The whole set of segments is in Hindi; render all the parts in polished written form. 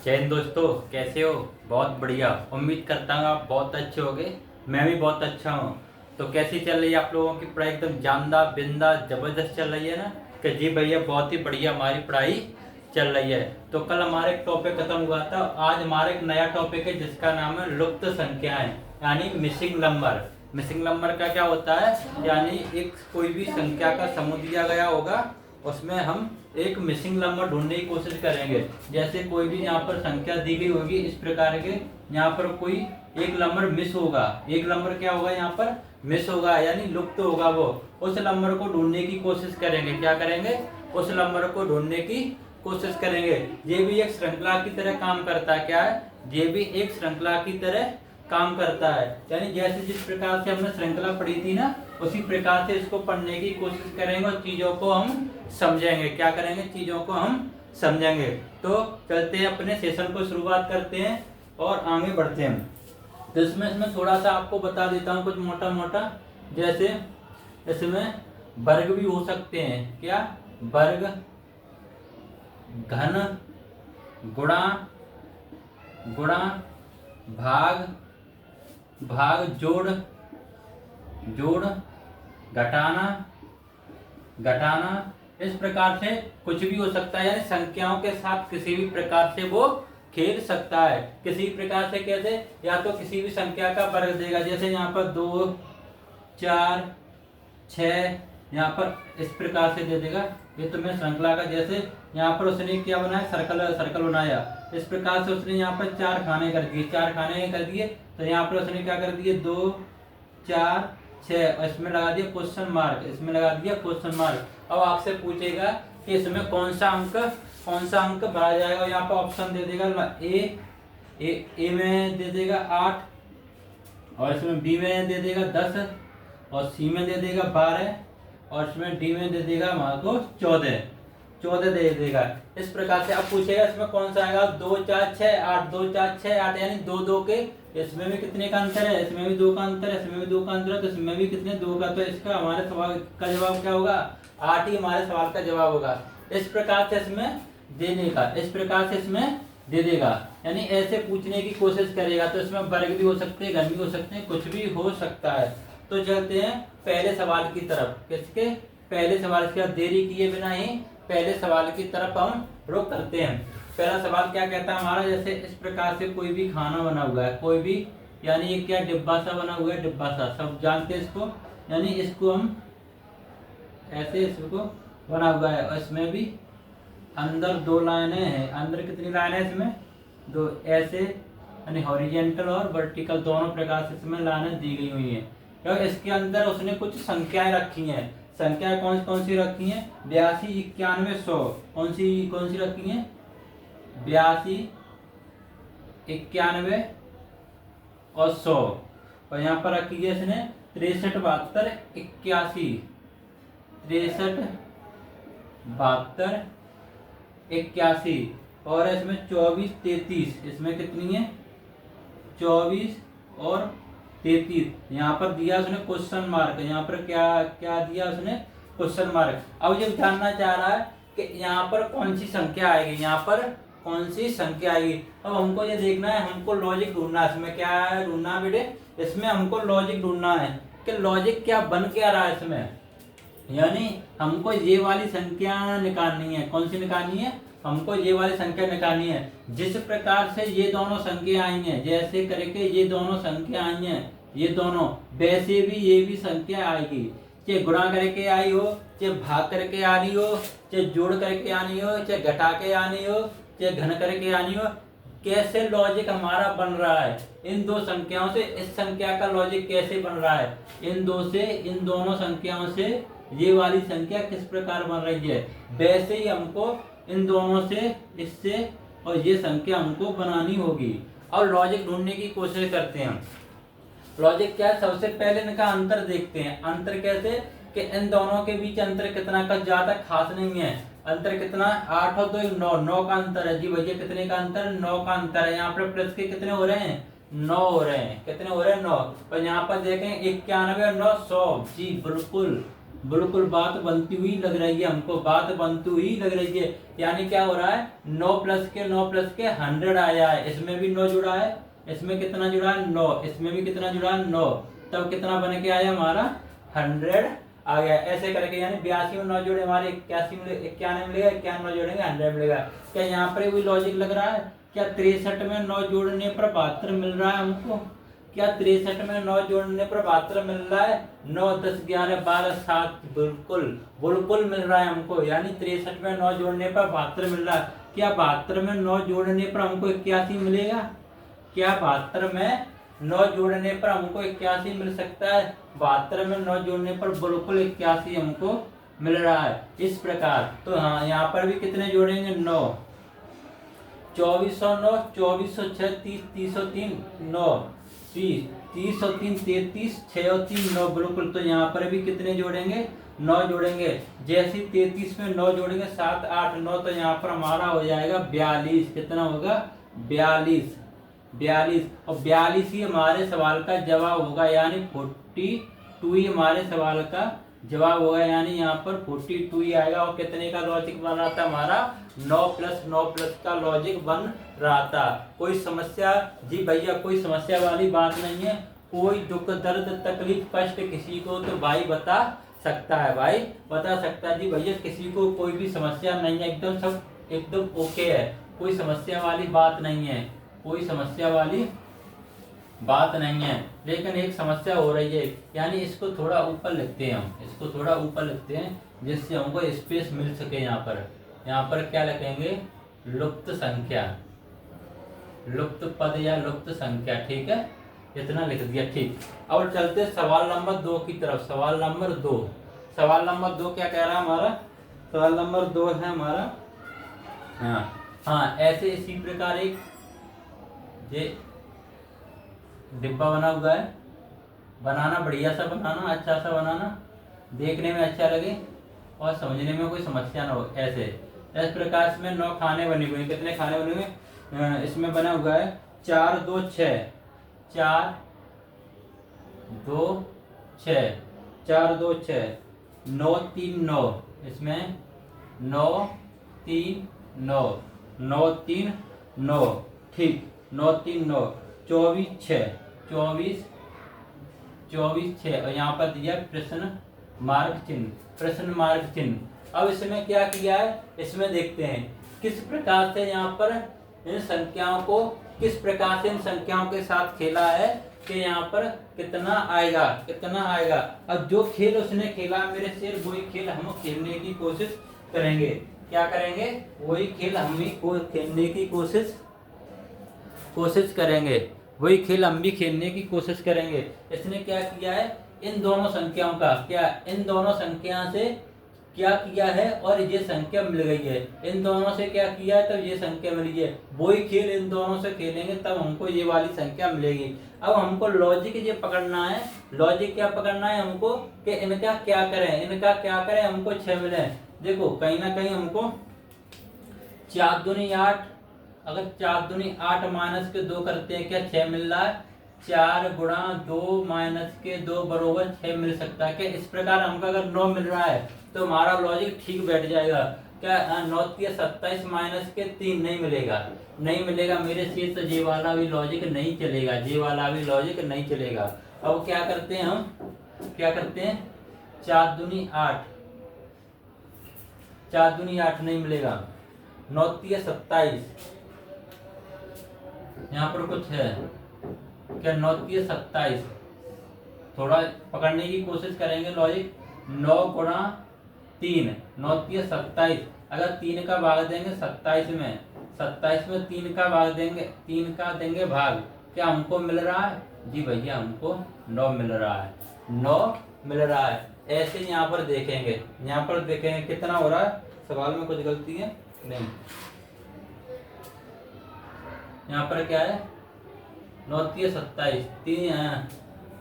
जय हिंद दोस्तों, कैसे हो? बहुत बढ़िया। उम्मीद करता हूँ आप बहुत अच्छे होगे। मैं भी बहुत अच्छा हूँ। तो कैसी चल रही है आप लोगों की पढ़ाई? एकदम जानदार बिंदास जबरदस्त चल रही है ना? कि जी भैया बहुत ही बढ़िया हमारी पढ़ाई चल रही है। तो कल हमारा एक टॉपिक खत्म हुआ था, आज हमारा एक नया टॉपिक है जिसका नाम है लुप्त संख्याएं, यानी मिसिंग नंबर। मिसिंग नंबर का क्या होता है? यानी एक कोई भी संख्या का समूह दिया गया होगा, उसमें हम एक मिसिंग नंबर ढूंढने की कोशिश करेंगे। जैसे कोई भी यहाँ पर संख्या दी गई होगी इस प्रकार के, यहाँ पर कोई एक नंबर मिस होगा। एक नंबर क्या होगा? यहाँ पर मिस होगा, यानी लुप्त होगा। वो उस नंबर को ढूंढने की कोशिश करेंगे। क्या करेंगे? उस नंबर को ढूंढने की कोशिश करेंगे। ये भी एक श्रृंखला की तरह काम करता है। क्या है? ये भी एक श्रृंखला की तरह काम करता है। यानी जैसे जिस प्रकार से हमने श्रृंखला पढ़ी थी ना, उसी प्रकार से इसको पढ़ने की कोशिश करेंगे और चीजों को हम समझेंगे। क्या करेंगे? चीजों को हम समझेंगे। तो चलते हैं, अपने सेशन को शुरुआत करते हैं और आगे बढ़ते हैं। तो इसमें थोड़ा सा आपको बता देता हूँ कुछ मोटा मोटा। जैसे इसमें वर्ग भी हो सकते हैं। क्या? वर्ग, घन, गुणा, गुणा, भाग, भाग, जोड़, जोड़, घटाना, घटाना। इस प्रकार से कुछ भी हो सकता है। यानी संख्याओं के साथ किसी भी प्रकार से वो खेल सकता है। किसी प्रकार से कैसे? या तो किसी भी संख्या का वर्ग देगा, जैसे यहाँ पर 2, 4, 6, यहाँ पर इस प्रकार से दे देगा। ये तो मैं श्रृंखला का, जैसे यहाँ पर उसने क्या बनाया? सर्कल, सर्कल बनाया। इस प्रकार से उसने यहाँ पर 4 खाने कर दिए, 4 खाने कर दिए। तो यहाँ पर उसने क्या कर दिए? 2, 4, 6, इसमें लगा दिया क्वेश्चन मार्क, इसमें लगा दिया क्वेश्चन मार्क। अब आपसे पूछेगा कि इसमें कौन सा अंक भरा जाएगा। यहाँ पर ऑप्शन दे देगा। ए में दे देगा 8, और इसमें बी में दे देगा 10, और सी में दे देगा 12, और इसमें डी में दे देगा हमारे को 14 दे देगा। इस प्रकार से अब पूछेगा इसमें कौन सा आएगा? 2, 4, 6, 8, 2, 4, 6, 8, यानी 2, 2 के इसमें भी कितने का अंतर है? इसमें भी 2 का अंतर है, इसमें भी 2 का अंतर है, तो इसमें भी कितने? 2 का। तो इसका हमारे सवाल का जवाब क्या होगा? 8 ही हमारे सवाल का जवाब होगा। इस प्रकार से इसमें देने का, इस प्रकार से इसमें दे देगा। यानी ऐसे पूछने की कोशिश करेगा। तो इसमें वर्ग भी हो सकते हैं, घन भी हो सकते हैं, कुछ भी हो सकता है। तो चलते हैं पहले सवाल की तरफ। किसके? पहले सवाल की। देरी किए बिना ही पहले सवाल की तरफ हम रुख करते हैं। पहला सवाल क्या कहता है हमारा? जैसे इस प्रकार से कोई भी खाना बना हुआ है, कोई भी, यानी ये क्या? डिब्बा सा बना हुआ है, डिब्बा सा, सब जानते हैं इसको। यानी इसको हम ऐसे, इसको बना हुआ है, और इसमें भी अंदर 2 लाइनें हैं। अंदर कितनी लाइनें हैं? इसमें 2, ऐसे, यानी हॉरिजेंटल और वर्टिकल दोनों प्रकार से इसमें लाइनें दी गई हुई हैं। क्योंकि इसके अंदर उसने कुछ संख्याएं रखी हैं। संख्याएं कौन कौन सी रखी हैं? 82, 91, 100। कौन सी रखी हैं? 82, 91 और 100। और यहाँ पर रखी है इसने 63, 72, 81। 63, 72, 81। और इसमें 24, 33। इसमें कितनी है? 24 और 33। यहाँ पर दिया उसने क्वेश्चन मार्क। यहाँ पर क्या क्या दिया उसने? Question mark. अब ये जानना चाह रहा है कि यहाँ पर कौन सी संख्या आएगी, यहाँ पर कौन सी संख्या आएगी। अब हमको ये देखना है, हमको लॉजिक ढूंढना है। इसमें क्या है ढूंढना बेटे? इसमें हमको लॉजिक ढूंढना है कि लॉजिक क्या बन क्या रहा है इसमें। यानी हमको ये वाली संख्या निकालनी है। कौन सी निकालनी है? हमको ये वाली संख्या निकालनी है। जिस प्रकार से ये दोनों संख्या आई हैं, जैसे करके ये दोनों संख्या आई हैं, ये दोनों, वैसे भी ये भी संख्या आएगी। चाहे गुणा करके आई हो, चाहे भाग करके आनी हो, चाहे जोड़ करके आनी हो, चाहे घटा के आनी हो, चाहे घन करके आनी हो। कैसे लॉजिक हमारा बन रहा है इन दो संख्याओं से? इस संख्या का लॉजिक कैसे बन रहा है? इन दोनों संख्याओं से ये वाली संख्या किस प्रकार बन रही है, वैसे ही हमको इन दोनों से, इससे और ये संख्या हमको बनानी होगी। और लॉजिक ढूंढने की कोशिश करते हैं। लॉजिक क्या है? सबसे पहले इनका अंतर देखते हैं। अंतर कैसे? कि इन दोनों के बीच अंतर कितना का ज्यादा खास नहीं है। अंतर कितना? 8 और 2, 9, 9 का अंतर है। जी भैया कितने का अंतर? 9 का अंतर है। यहाँ पर प्लस के कितने हो रहे हैं? 9 हो रहे हैं। कितने हो रहे हैं? 9। और यहाँ पर देखें 91 और 9, 100। जी बिल्कुल बिल्कुल बात बनती हुई लग रही है हमको, बात बनती हुई लग रही है। यानी क्या हो रहा है, 9 प्लस के 100 आया है, इसमें भी 9 जुड़ा है, इसमें कितना जुड़ा है 9, इसमें भी कितना जुड़ा है 9, तब कितना बन के आया हमारा 100 आ गया। ऐसे करके यानी 82 में 9 जोड़े हमारे 81 में 91 मिलेगा, 91 में जोड़ेंगे 100 मिलेगा। क्या यहाँ पर कोई लॉजिक लग रहा है? क्या 63 में 9 जोड़ने पर 72 मिल रहा है हमको? क्या 63 में 9 जोड़ने पर 72 मिल रहा है? 9 10 11 12 7 बिल्कुल बिल्कुल मिल रहा है हमको। यानी 63 में 9 जोड़ने पर 72 मिल रहा है। क्या 72 में 9 जोड़ने पर हमको 81 मिलेगा? क्या 72 में 9 जोड़ने पर हमको 81 मिल सकता है? 72 में 9 जोड़ने पर बिल्कुल 81 हमको मिल रहा है। इस प्रकार तो हाँ, यहाँ पर भी कितने जोड़ेंगे 9, 2409, 2406, 30, 303, 9, 30, 303, 33, 6 और 3 9 बिल्कुल। तो यहाँ पर भी कितने जोड़ेंगे 9 जोड़ेंगे। जैसे 33 में 9 जोड़ेंगे 7 8 9, तो यहाँ पर हमारा हो जाएगा 42। कितना होगा 42, 42 और 42 ही हमारे सवाल का जवाब होगा। यानी 42 ही हमारे सवाल का जवाब होगा। यानी यहाँ पर 42 ही आएगा। और कितने का लॉजिक बन रहा था हमारा 9 प्लस का लॉजिक बन रहा था। कोई समस्या जी भैया, कोई समस्या वाली बात नहीं है। कोई दुख दर्द तकलीफ कष्ट किसी को तो भाई बता सकता है, भाई बता सकता है जी भैया, किसी को कोई भी समस्या नहीं है, एकदम सब एकदम ओके है, कोई समस्या वाली बात नहीं है, कोई समस्या वाली बात नहीं है। लेकिन एक समस्या हो रही है, यानी इसको थोड़ा ऊपर लिखते हैं हम, इसको थोड़ा ऊपर लिखते हैं जिससे हमको स्पेस मिल सके। यहाँ पर क्या लिखेंगे लुप्त संख्या, लुप्त पद या लुप्त संख्या। ठीक है, इतना लिख दिया। ठीक, अब चलते सवाल नंबर 2 की तरफ। सवाल नंबर 2, सवाल नंबर 2 क्या कह रहा है हमारा? सवाल नंबर 2 है हमारा, हाँ ऐसे इसी प्रकार एक ये डिब्बा बना हुआ है, बनाना बढ़िया सा बनाना, अच्छा सा बनाना, देखने में अच्छा लगे और समझने में कोई समस्या ना हो। ऐसे इस प्रकार इसमें 9 खाने बने हुए हैं। कितने खाने बने हुए? इसमें बना हुआ है 4 2 6, 4 2 6, 4 2 6, 9 3 9, इसमें 9 3 9, 9 3 9, ठीक 9 3 9, 24 6, 24 24 6 और यहाँ पर दिया प्रश्न मार्क चिन्ह, प्रश्न मार्क चिन्ह। अब इसमें क्या किया है, इसमें देखते हैं किस प्रकार से यहाँ पर इन संख्याओं को, किस प्रकार से इन संख्याओं के साथ खेला है कि यहाँ पर कितना आएगा, कितना आएगा। अब जो खेल उसने खेला मेरे शेर, वही खेल हम खेलने की कोशिश करेंगे। क्या करेंगे? वही खेल हम भी खेलने की कोशिश करेंगे, वही खेल हम भी खेलने की कोशिश करेंगे। इसने क्या किया है, इन दोनों संख्याओं का क्या, इन दोनों संख्या से क्या किया है और ये संख्या मिल गई है। इन दोनों से क्या किया है तब ये संख्या मिल गई है। वही खेल इन दोनों से खेलेंगे तब हमको ये वाली संख्या मिलेगी। अब हमको लॉजिक ये पकड़ना है, लॉजिक क्या पकड़ना है हमको कि इनका क्या करें, इनका क्या करें हमको 6 मिले। देखो कहीं ना कहीं हमको 4 दूनी 8, अगर 4 दूनी 8 माइनस के 2 करते हैं क्या 6 मिल रहा है। 4 गुणा 2 माइनस के 2 बरोबर 6 मिल सकता है। क्या इस प्रकार हमको अगर 9 मिल रहा है तो हमारा लॉजिक ठीक बैठ जाएगा। क्या 9 के 27 माइनस के 3 नहीं मिलेगा, नहीं मिलेगा मेरे से, तो ये वाला भी लॉजिक नहीं चलेगा, ये वाला भी लॉजिक नहीं चलेगा। अब क्या करते हैं हम, क्या करते हैं 4 दूनी 8, 4 दूनी 8 नहीं मिलेगा। 9 के 27, यहाँ पर कुछ है क्या 9 के 27, थोड़ा पकड़ने की कोशिश करेंगे लॉजिक। 9 गुणा 3, 9 के 27, अगर 3 का भाग देंगे 27 में, 27 में 3 का भाग देंगे, 3 का देंगे भाग, क्या हमको मिल रहा है? जी भैया हमको 9 मिल रहा है, 9 मिल रहा है। ऐसे यहाँ पर देखेंगे, यहाँ पर देखेंगे कितना हो रहा है। सवाल में कुछ गलती है नहीं, यहाँ पर क्या है 9 के 27, 3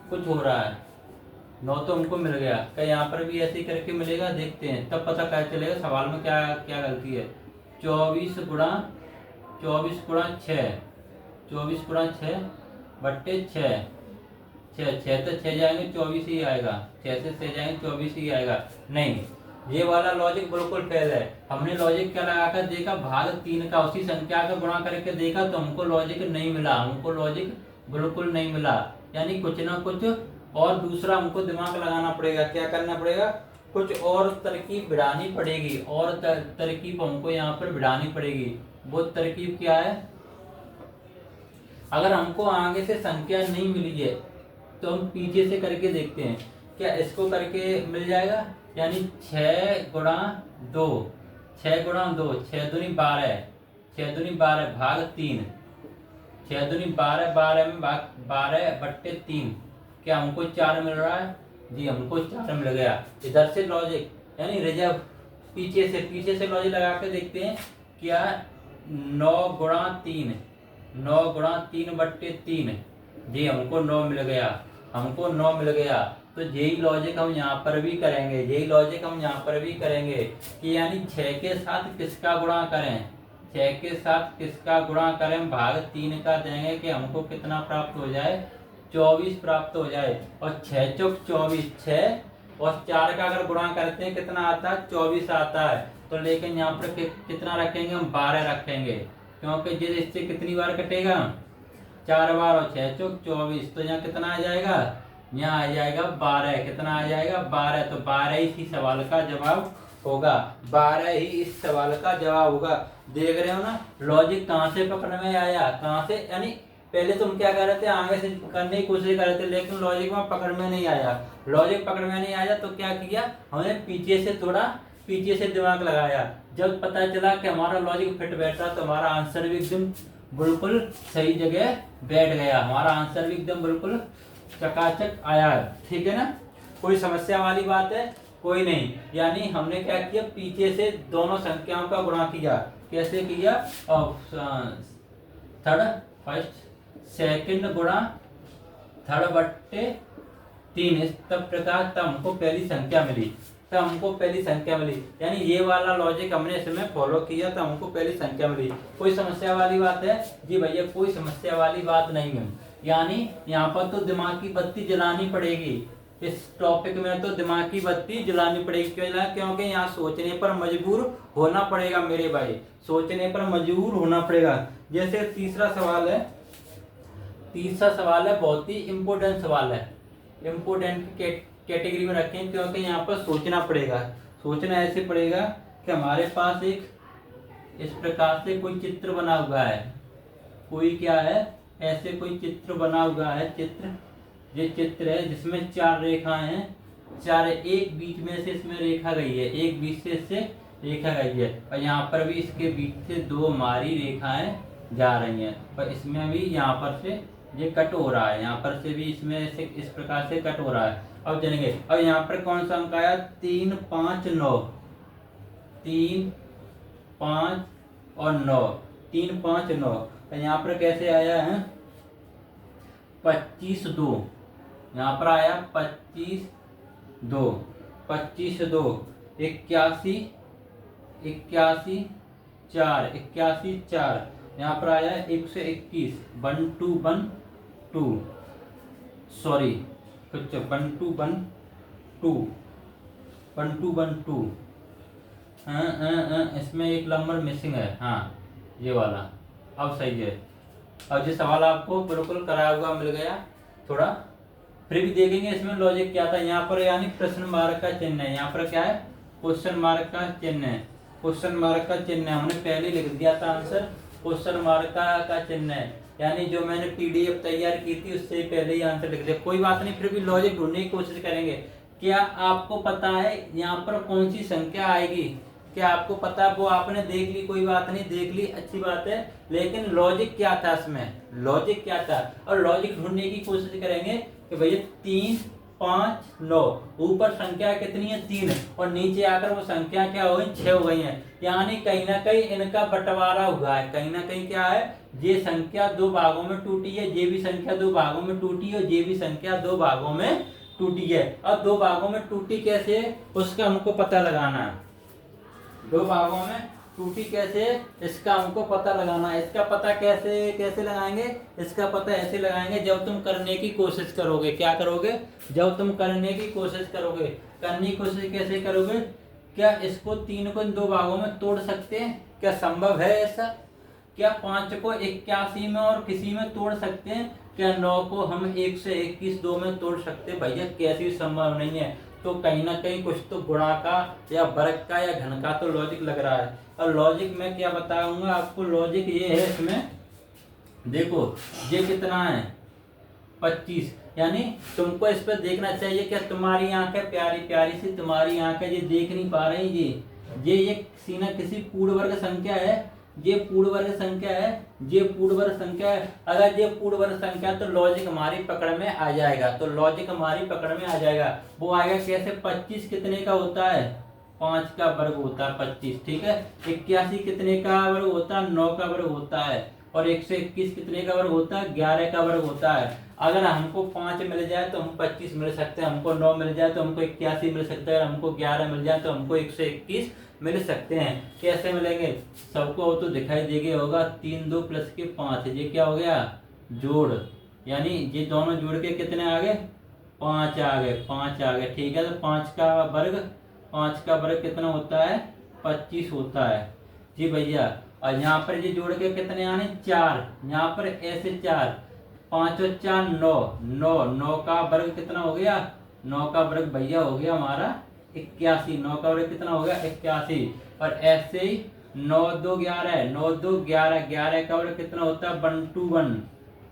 कुछ हो रहा है, 9 तो हमको मिल गया। क्या यहाँ पर भी ऐसे ही करके मिलेगा? देखते हैं तब पता क्या चलेगा सवाल में क्या क्या गलती है। 24 गुणा 6, 24 गुणा 6 बट्टे 6, छः छः तो छः जाएंगे 24 ही आएगा, 6 से 6 जाएंगे 24 ही आएगा। नहीं, ये वाला लॉजिक बिल्कुल फेल है। हमने लॉजिक क्या लगाकर देखा, भाग 3 का उसी संख्या का गुणा करके देखा तो हमको लॉजिक नहीं मिला, हमको लॉजिक बिल्कुल नहीं मिला। यानी कुछ ना कुछ और दूसरा हमको दिमाग लगाना पड़ेगा। क्या करना पड़ेगा, कुछ और तरकीब बिड़ानी पड़ेगी, और तरकीब हमको यहाँ पर बिड़ानी पड़ेगी। वो तरकीब क्या है, अगर हमको आगे से संख्या नहीं मिली है तो हम पीछे से करके देखते हैं, क्या इसको करके मिल जाएगा। यानी 6 गुणा 2, 6 गुणा 2, 6 दूनी 12, 6 दूनी 12 भाग 3, 6 दूनी 12, 12 में भाग 12/3, क्या हमको 4 मिल रहा है। जी हमको 4 मिल गया। इधर से लॉजिक यानी रिजर्व पीछे से लॉजिक लगा के देखते हैं, क्या 9 गुणा 3, 9 गुणा 3/3, जी हमको 9 मिल गया, हमको 9 मिल गया। तो यही लॉजिक हम यहाँ पर भी करेंगे, यही लॉजिक हम यहाँ पर भी करेंगे कि यानी 6 के साथ किसका गुणा करें, 6 के साथ किसका गुणा करें, भाग 3 का देंगे कि हमको कितना प्राप्त हो जाए, 24 प्राप्त हो जाए। और 6 चौक 24, 6 और 4 का अगर गुणा करते हैं कितना आता है, 24 आता है। तो लेकिन यहाँ पर कितना रखेंगे हम, 12 रखेंगे, क्योंकि जिस इससे कितनी बार कटेगा, 4 बार, और 6 चौक 24, तो यहाँ कितना आ जाएगा, यहाँ आ जाएगा 12। कितना आ जाएगा, 12। तो 12 इसी सवाल का जवाब होगा, 12 ही इस सवाल का जवाब होगा। देख रहे हो ना लॉजिक कहाँ से पकड़ में आया, कहाँ से, यानी पहले तुम क्या कर रहे थे, आगे से करने की कोशिश कर रहे थे, लेकिन लॉजिक में पकड़ में नहीं आया। लॉजिक पकड़ में नहीं आया तो क्या किया हमने, पीछे से दिमाग लगाया। जब पता चला कि हमारा लॉजिक फिट बैठ रहा तो हमारा आंसर भी एकदम बिल्कुल सही जगह बैठ गया, हमारा आंसर भी एकदम बिल्कुल चकाचक आया। ठीक है ना, कोई समस्या वाली बात है, कोई नहीं। यानी हमने क्या किया, पीछे से दोनों संख्याओं का गुणा किया। कैसे किया, फर्स्ट सेकंड गुणा 3/3, इस तब प्रकार तब हमको पहली संख्या मिली, यानी ये वाला लॉजिक हमने इसमें फॉलो किया तो हमको पहली संख्या मिली। कोई समस्या वाली बात है, जी भैया कोई समस्या वाली बात नहीं है। यानी यहाँ पर तो दिमाग की बत्ती जलानी पड़ेगी, इस टॉपिक में तो दिमाग की बत्ती जलानी पड़ेगी। क्योंकि यहाँ सोचने पर मजबूर होना पड़ेगा मेरे भाई, सोचने पर मजबूर होना पड़ेगा। जैसे तीसरा सवाल है, बहुत ही इम्पोर्टेंट सवाल है, इम्पोर्टेंट कैटेगरी में रखें, क्योंकि यहाँ पर सोचना पड़ेगा। सोचना ऐसे पड़ेगा कि हमारे पास एक इस प्रकार से कोई चित्र बना हुआ है, कोई क्या है, ऐसे कोई चित्र बना हुआ है, ये चित्र है जिसमें 4 रेखाएं हैं, 4 एक बीच में से इसमें रेखा गई है, एक बीच से इससे रेखा गई है, और यहाँ पर भी इसके बीच से 2 हमारी रेखाएं जा रही हैं, और इसमें भी यहाँ पर से ये कट हो रहा है, यहाँ पर से भी इसमें से इस प्रकार से कट हो रहा है। अब जानेंगे, और यहाँ पर कौन सा अंक आया, 3, 5, 9, 3, 5 और 9, 3, 5, 9, और यहाँ पर कैसे आया है, 25, 2, यहाँ पर आया 25, 2, 25, 2, 81, 81, 4, 81, 4, यहाँ पर आया 121, 1, 2, 1, 2, सॉरी कुछ 1, 2, 1, 2, 1, 2, 1, 2, इसमें एक नंबर मिसिंग है, हाँ ये वाला, अब सही है। और ये सवाल आपको बिल्कुल कराया हुआ मिल गया, थोड़ा फिर भी देखेंगे इसमें लॉजिक क्या था। यहाँ पर यानी प्रश्न मार्क का चिन्ह है, यहाँ पर क्या है, क्वेश्चन मार्क का चिन्ह है, क्वेश्चन मार्क का चिन्ह है, हमने पहले लिख दिया था आंसर, क्वेश्चन मार्क का चिन्ह है, यानी जो मैंने पीडीएफ तैयार की थी उससे पहले ही आंसर लिख दिया। कोई बात नहीं, फिर भी लॉजिक ढूंढने की कोशिश करेंगे। क्या आपको पता है यहाँ पर कौन सी संख्या आएगी, क्या आपको पता है, वो आपने देख ली, कोई बात नहीं, देख ली अच्छी बात है, लेकिन लॉजिक क्या था इसमें, लॉजिक क्या था, और लॉजिक ढूंढने की कोशिश करेंगे कि भैया 3, 5, 9, ऊपर संख्या कितनी है, 3, और नीचे आकर वो संख्या क्या हो गई, 6 हो गई है। यानी कहीं ना कहीं इनका बंटवारा हुआ है, कहीं ना कहीं क्या है, ये संख्या 2 भागों में टूटी है, ये भी संख्या 2 भागों में टूटी है, और ये भी संख्या 2 भागों में टूटी है। अब 2 भागों में टूटी कैसे, उसका हमको पता लगाना है। 2 भागों में टूटी कैसे, इसका हमको पता लगाना है। इसका पता कैसे कैसे लगाएंगे, इसका पता ऐसे लगाएंगे, जब तुम करने की कोशिश करोगे। क्या करोगे, जब तुम करने की कोशिश करोगे। करने की कोशिश कैसे करोगे, क्या इसको 3 को इन 2 भागों में तोड़ सकते हैं, क्या संभव है ऐसा? क्या 5 को 81 में और किसी में तोड़ सकते हैं? क्या 9 को हम 1 से 21 2 में तोड़ सकते हैं? भैया कैसे भी संभव नहीं है। तो कहीं ना कहीं कुछ तो गुणा का या वर्ग का या घन का तो लॉजिक लग रहा है। और लॉजिक में क्या बताऊंगा आपको, लॉजिक ये है इसमें, देखो ये कितना है 25, यानी तुमको इस पर देखना चाहिए। क्या तुम्हारी आंखें प्यारी प्यारी सी तुम्हारी आंखें ये देख नहीं पा रही, ये किसी न किसी पूर्ण वर्ग संख्या है, ये पूर्ण वर्ग संख्या है, ये पूर्ण वर्ग संख्या है। अगर ये पूर्ण वर्ग संख्या तो लॉजिक हमारी पकड़ में आ जाएगा, तो लॉजिक हमारी पकड़ में आ जाएगा। वो आएगा कैसे, 25 कितने का होता है, 5 का वर्ग होता है 25, ठीक है। 81 कितने का वर्ग होता है, 9 का वर्ग होता है। और 121 कितने का वर्ग होता है, 11 का वर्ग होता है। अगर हमको 5 मिल जाए तो हम 25 मिल सकते हैं, हमको 9 मिल जाए तो हमको 81 मिल सकता है, हमको 11 मिल जाए तो हमको 121 मिल सकते हैं। कैसे मिलेंगे, सबको तो दिखाई देगा होगा, 3 2 प्लस के 5, ये क्या हो गया, जोड़, यानी ये दोनों जोड़ के कितने आ गए, 5 आ गए, 5 आ गए, ठीक है। तो 5 का वर्ग कितना होता है, 25 होता है जी भैया। और यहाँ पर ये जोड़ के कितने आने, 4, यहाँ पर ऐसे 4, 5 और 4 9, 9 का वर्ग कितना हो गया, 9 का वर्ग भैया हो गया हमारा 81, 9 का वर्ग कितना हो गया 81। और ऐसे ही 9 2 11, 9 2 11, 11 का वर्ग कितना होता है 121,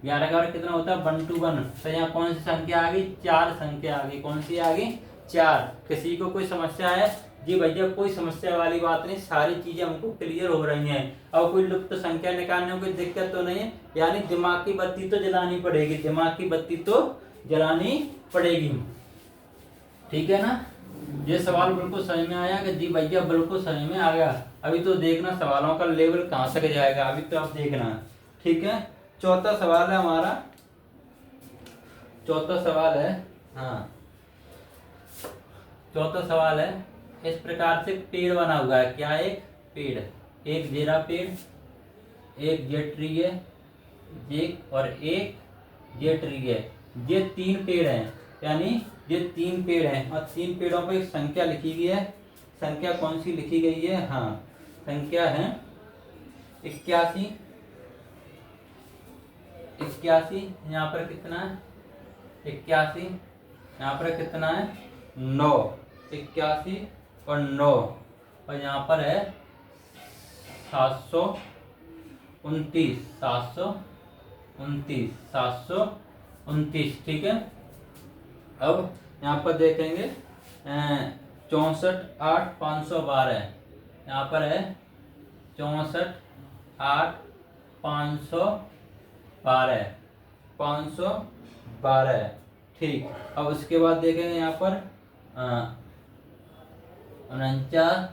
11 का वर्ग कितना होता है 121। तो यहाँ कौन सी संख्या आ गई, 4 संख्या आ गई, कौन सी आ गई, 4। किसी को कोई समस्या है जी भैया, कोई समस्या वाली बात नहीं, सारी चीजें हमको क्लियर हो रही हैं। अब कोई लुप्त संख्या निकालने में कोई दिक्कत तो नहीं है, यानी दिमाग की बत्ती तो जलानी पड़ेगी, दिमाग की बत्ती तो जलानी पड़ेगी, ठीक है ना। ये सवाल बिल्कुल समझ में आया कि जी भैया बिल्कुल समझ में आ गया। अभी तो देखना सवालों का लेवल कहाँ तक जाएगा, अभी तो आप देखना, ठीक है। चौथा सवाल है हमारा, चौथा सवाल है, हाँ चौथा सवाल है, इस प्रकार से पेड़ बना हुआ है, क्या एक पेड़, एक जीरा पेड़, एक ये ट्री है, एक और एक ये ट्री है, ये 3 पेड़ हैं, यानी ये 3 पेड़ हैं और 3 पेड़ों पर एक संख्या लिखी गई है। संख्या कौन सी लिखी गई है, हाँ संख्या है 81, 81, यहाँ पर कितना है 81, यहाँ पर कितना है 9, 81 और 9, और यहाँ पर है 729, 729, ठीक है। अब यहाँ पर देखेंगे 64 8 512, यहाँ पर है 64 8 512, ठीक। अब उसके बाद देखेंगे यहाँ पर 49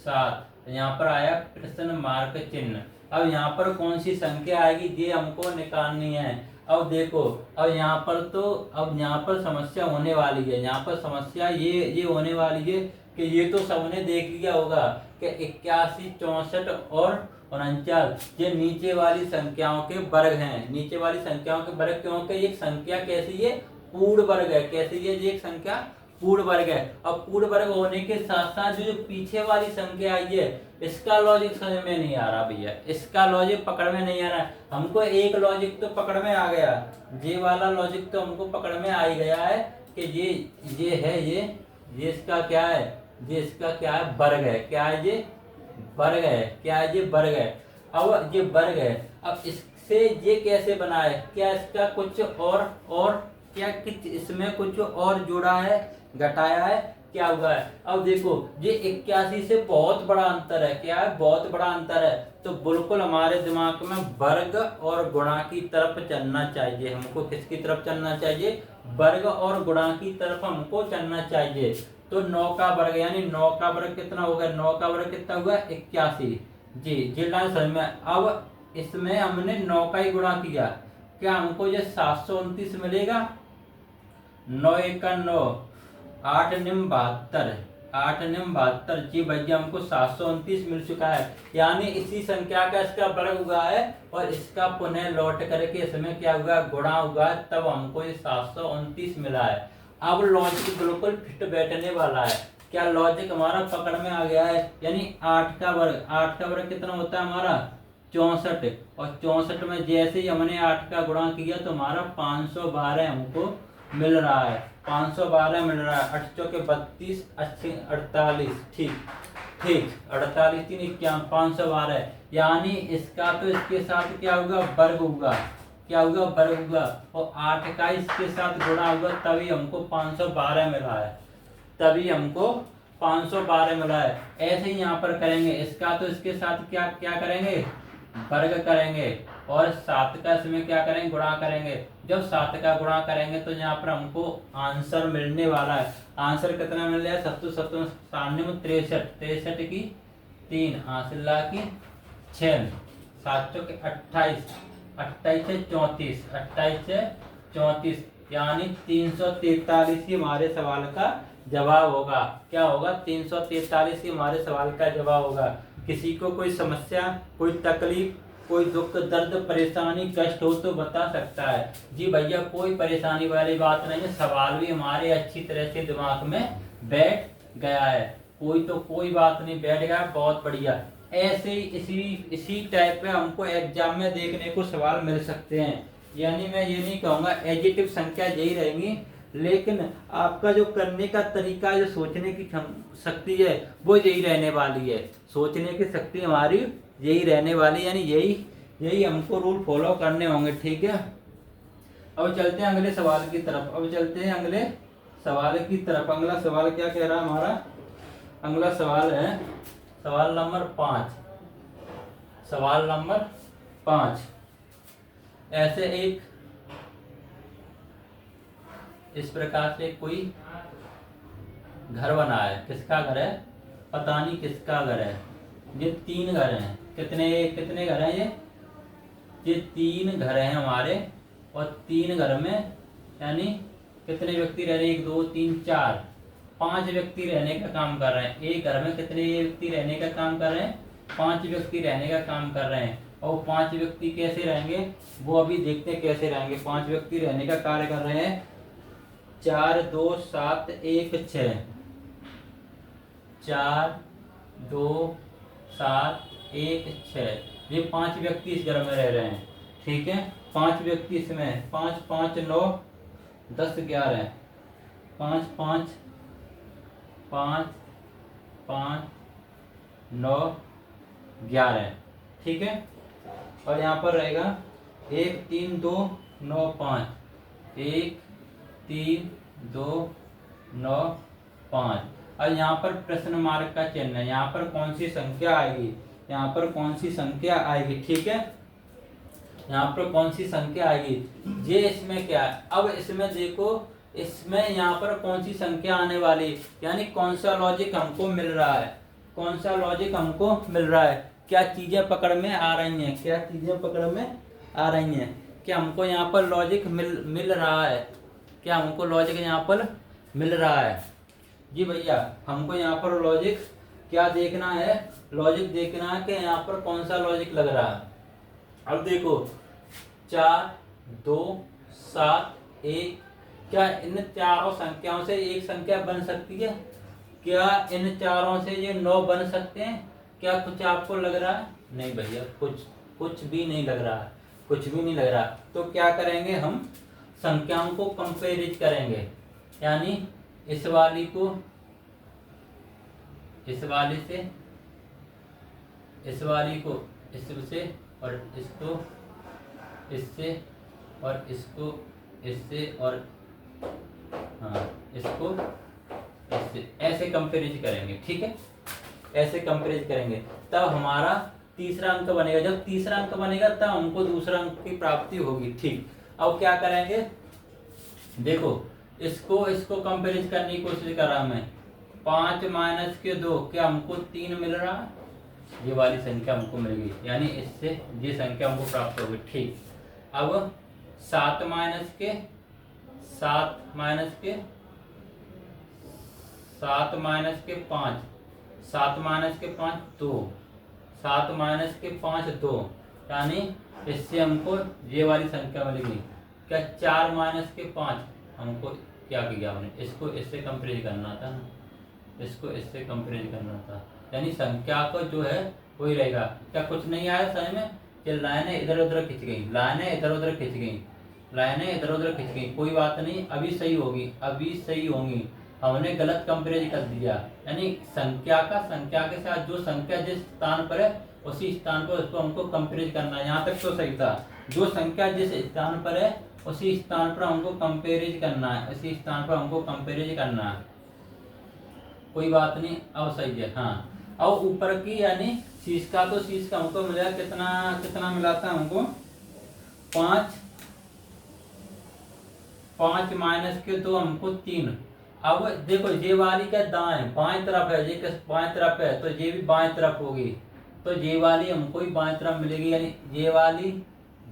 7, यहाँ पर आया प्रश्न मार्क चिन्ह। अब यहाँ पर कौन सी संख्या आएगी ये हमको निकालनी है। अब देखो, अब यहाँ पर तो अब यहाँ पर समस्या होने वाली है, यहाँ पर समस्या ये होने वाली है कि ये तो सबने देख लिया होगा कि 81 64 और 49 ये नीचे वाली संख्याओं के वर्ग हैं, नीचे वाली संख्याओं के वर्ग, क्योंकि ये संख्या कैसी है, पूर्ण वर्ग है। कैसी है ये एक संख्या, पूर्ण वर्ग है। अब पूर्ण वर्ग होने के साथ साथ जो पीछे वाली संख्या आई है इसका लॉजिक समझ में नहीं आ रहा भैया, इसका लॉजिक पकड़ में नहीं आ रहा। हमको एक लॉजिक तो पकड़ में आ गया, ये वाला लॉजिक तो हमको पकड़ में आ ही गया है कि ये है, ये इसका क्या है, ये इसका क्या है, वर्ग है। क्या है ये, वर्ग है। क्या है ये, वर्ग है। अब ये वर्ग है, अब इससे ये कैसे बना है, क्या इसका कुछ और क्या इसमें कुछ और जोड़ा है, घटाया है, क्या हुआ है। अब देखो ये 81 से बहुत बड़ा अंतर है, क्या है, बहुत बड़ा अंतर है। तो बिल्कुल हमारे दिमाग में वर्ग और गुणा की तरफ चलना चाहिए, हमको किसकी तरफ चलना चाहिए, वर्ग और गुणा की तरफ हमको चलना चाहिए। तो 9 का वर्ग यानी 9 का वर्ग कितना होगा, 9 का वर्ग कितना हुआ 81 जी लाइन समझ में। अब इसमें हमने 9 का ही गुणा किया, क्या हमको ये 729 मिलेगा, 9 1 का 9, 8 निम 72, 8 निम 72। जी भैया हमको 729 मिल चुका है, यानी इसी संख्या का इसका वर्ग हुआ है और इसका पुनः लौट करके इसमें क्या हुआ, गुणा हुआ है, तब हमको ये 729 मिला है। अब लॉजिक बिल्कुल फिट बैठने वाला है। क्या लॉजिक हमारा पकड़ में आ गया है, यानी 8 का वर्ग, 8 का वर्ग कितना होता है हमारा 64, और 64 में जैसे ही हमने 8 का गुणा किया तो हमारा 512 हमको मिल रहा है, 512 मिल रहा है। 8 चौके 32, 80 48, ठीक ठीक, 48 3 51, 512, यानी इसका तो इसके साथ क्या होगा, वर्ग होगा, क्या होगा, वर्ग होगा, और 8 का इसके साथ गुणा होगा, तभी हमको 512 मिला है, तभी हमको 512 मिला है। ऐसे ही यहाँ पर करेंगे, इसका तो इसके साथ क्या क्या करेंगे, वर्ग करेंगे, और 7 का इसमें क्या करेंगे, गुणा करेंगे। जब 7 का गुणा करेंगे तो यहाँ पर हमको आंसर मिलने वाला है। आंसर कितना मिल रहा है, 7 7 63, 63 की 3, आंसर की 6, 7 चौके 28, 28 से 34, 28 से 34, यानी 343 ही हमारे सवाल का जवाब होगा। क्या होगा, 343 ही हमारे सवाल का जवाब होगा। किसी को कोई समस्या, कोई तकलीफ, कोई दुख दर्द परेशानी कष्ट हो तो बता सकता है। जी भैया कोई परेशानी वाली बात नहीं है, सवाल भी हमारे अच्छी तरह से दिमाग में बैठ गया है, कोई तो कोई बात नहीं, बैठ गया, बहुत बढ़िया। ऐसे ही इसी टाइप पे हमको एग्जाम में देखने को सवाल मिल सकते हैं। यानी मैं ये नहीं कहूँगा एडिटिव संख्या यही रहेंगी, लेकिन आपका जो करने का तरीका, जो सोचने की शक्ति है वो यही रहने वाली है, सोचने की शक्ति हमारी यही रहने वाली, यानी यही हमको रूल फॉलो करने होंगे, ठीक है। अब चलते हैं अगले सवाल की तरफ, अगला सवाल क्या कह रहा है हमारा, अगला सवाल है सवाल नंबर 5। ऐसे एक इस प्रकार से कोई घर बना है, किसका घर है पता नहीं किसका घर है। ये 3 घर हैं, कितने घर हैं ये 3 घर हैं हमारे, और 3 घर में यानी कितने व्यक्ति रह रहे हैं, 1 2 3 4 5 व्यक्ति रहने का काम कर रहे हैं। एक घर में कितने व्यक्ति रहने का काम कर रहे हैं, 5 व्यक्ति रहने का काम कर रहे हैं। और 5 व्यक्ति कैसे रहेंगे वो अभी देखते हैं कैसे रहेंगे। 5 व्यक्ति रहने का कार्य कर रहे हैं, 4 2 7 1 6, 4 2 7 1 6, ये 5 व्यक्ति इस घर में रह रहे हैं, ठीक है। 5 व्यक्ति इसमें, 5 5 9 10 11, 5 5 5 5 9 11, ठीक है। और यहाँ पर रहेगा 1 3 2 9 5, 1 3 2 9 5। और यहाँ पर प्रश्न मार्क का चिन्ह है, यहाँ पर कौन सी संख्या आएगी, यहाँ पर कौन सी संख्या आएगी, ठीक है। यहाँ पर कौन सी संख्या आएगी, ये इसमें क्या है। अब इसमें देखो, इसमें यहाँ पर कौन सी संख्या आने वाली, यानी कौन सा लॉजिक हमको मिल रहा है, कौन सा लॉजिक हमको मिल रहा है, क्या चीजें पकड़ में आ रही हैं, क्या चीजें पकड़ में आ रही हैं, क्या हमको यहाँ पर लॉजिक मिल रहा है, क्या हमको लॉजिक यहाँ पर मिल रहा है। जी भैया हमको यहाँ पर लॉजिक क्या देखना है, लॉजिक देखना है कि यहाँ पर कौन सा लॉजिक लग रहा है। अब देखो 4 2 7 1, क्या इन चारों संख्याओं से एक संख्या बन सकती है, क्या इन चारों से ये 9 बन सकते हैं, क्या कुछ आपको लग रहा है, नहीं भैया कुछ भी नहीं लग रहा है, कुछ भी नहीं लग रहा। तो क्या करेंगे, हम संख्याओं को कंपेरिज करेंगे, यानी इस वाली को इस वाली से, इस वाली को इससे, और इसको इससे, और इसको इससे, और हाँ इसको इससे, ऐसे कंपेरिज करेंगे, ठीक है। ऐसे कंपेरिज करेंगे तब हमारा तीसरा अंक बनेगा। जब तीसरा अंक बनेगा तब हमको दूसरा अंक की प्राप्ति होगी, ठीक। अब क्या करेंगे, देखो इसको कंपेरिज करने की कोशिश कर रहा मैं, 5 माइनस के 2, क्या हमको 3 मिल रहा है, ये वाली संख्या हमको मिल गई, यानी इससे ये संख्या हमको प्राप्त होगी, ठीक। अब 7 माइनस के 7 7 माइनस के 5, 7 माइनस के 5 2, 7 माइनस के 5 2, यानी इससे हमको ये वाली संख्या मिलेगी क्या 4 माइनस के 5। हमको क्या किया हमने, इसको इससे कंपेयर करना था ना, इसको इससे कंपेयर करना था, यानी संख्या को जो है वही रहेगा। क्या कुछ नहीं आया समझ में कि लाइनें इधर उधर खिंच गई, लाइनें इधर उधर खिंच गई, लाइनें इधर उधर खिंच गई, कोई बात नहीं, अभी सही होगी, अभी सही होंगी। हमने गलत कंपेयर कर दिया, यानी संख्या के साथ जो संख्या जिस स्थान पर है उसी स्थान पर उसको हमको कंपेयर करना है। यहाँ तक तो सही था, जो संख्या जिस स्थान पर है उसी स्थान पर हमको कंपेयर करना है, उसी स्थान पर हमको कंपेयर करना है, कोई बात नहीं, अब सही है। हाँ, अब ऊपर की यानी शीश का, तो शीश का हमको मिला कितना, कितना मिला था हमको 5, 5 माइनस के 2 हमको 3। अब देखो ये वाली का दाएं बाएं तरफ है, ये बाएं तरफ है तो ये भी बाएं तरफ होगी, तो ये वाली हमको ही बाएं तरफ मिलेगी, यानी ये वाली,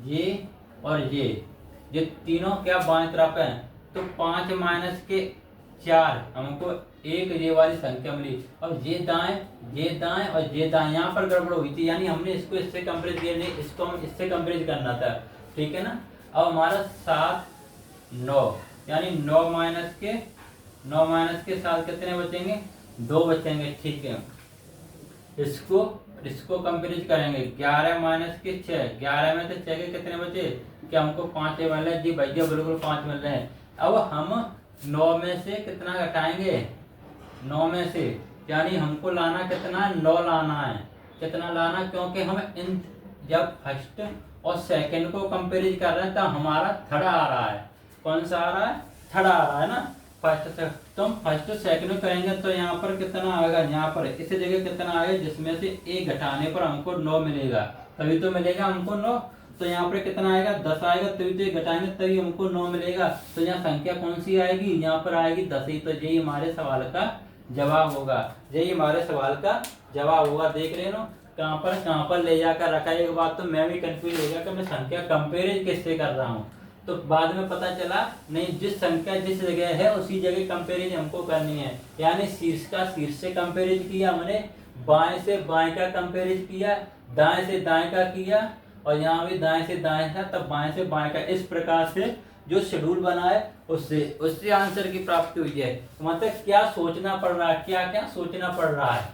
ये और ये तीनों क्या बाएं तरफ है। तो 5 माइनस के 4 हमको एक ये वाली संख्या मिली। अब ये दाएं और ये दाएं, यहाँ पर गड़बड़ हुई थी, यानी हमने इसको इससे कंपेयर किया नहीं, इसको हम इससे कंपेयर करना था, ठीक है ना। अब हमारा 7 9, यानी 9 माइनस के 7 कितने बचेंगे, 2 बचेंगे, ठीक है। इसको कंपेयर करेंगे 11 माइनस के 6, 11 में से 6 के कितने बचे, क्या हमको 5 मिल रहे हैं जी भैया, बिल्कुल 5 मिल रहे हैं। अब हम 9 में से कितना घटाएंगे, 9 में से, यानी हमको लाना कितना, 9 लाना है, कितना लाना, क्योंकि हम इन जब फर्स्ट और सेकंड को कंपेयर कर रहे हैं तो हमारा थर्ड आ रहा है, कौन सा आ रहा है, थर्ड आ रहा है ना। फर्स्ट से तो हम फर्स्ट सेकंड करेंगे तो यहाँ पर कितना आएगा, यहाँ पर इस जगह कितना आएगा, जिसमें से एक घटाने पर हमको 9 मिलेगा, तभी तो मिलेगा हमको 9। तो यहाँ पर कितना आएगा, 10 आएगा, तभी तो घटाएंगे तभी हमको 9 मिलेगा। तो यहाँ संख्या कौन सी आएगी, यहाँ पर आएगी 10 ही। तो यही हमारे सवाल का जवाब होगा, यही हमारे सवाल का जवाब होगा। देख रहे हो कहाँ पर ले जाकर रखा है। एक बात तो मैं भी कंफ्यूज हो गया कि मैं संख्या कंपेयर किससे कर रहा हूँ, तो बाद में पता चला नहीं, जिस संख्या जिस जगह है उसी जगह कंपेरिजन हमको करनी है। यानी शीर्ष का शीर्ष से कंपेरिजन किया हमने, बाएं से बाएं का कंपेरिजन किया, दाएं से दाएं का किया, और यहाँ भी दाएं से दाएं था तब बाएं से बाएं का। इस प्रकार से जो शेड्यूल बना है उससे आंसर की प्राप्ति हुई है। मतलब क्या सोचना पड़ रहा है, क्या क्या सोचना पड़ रहा है,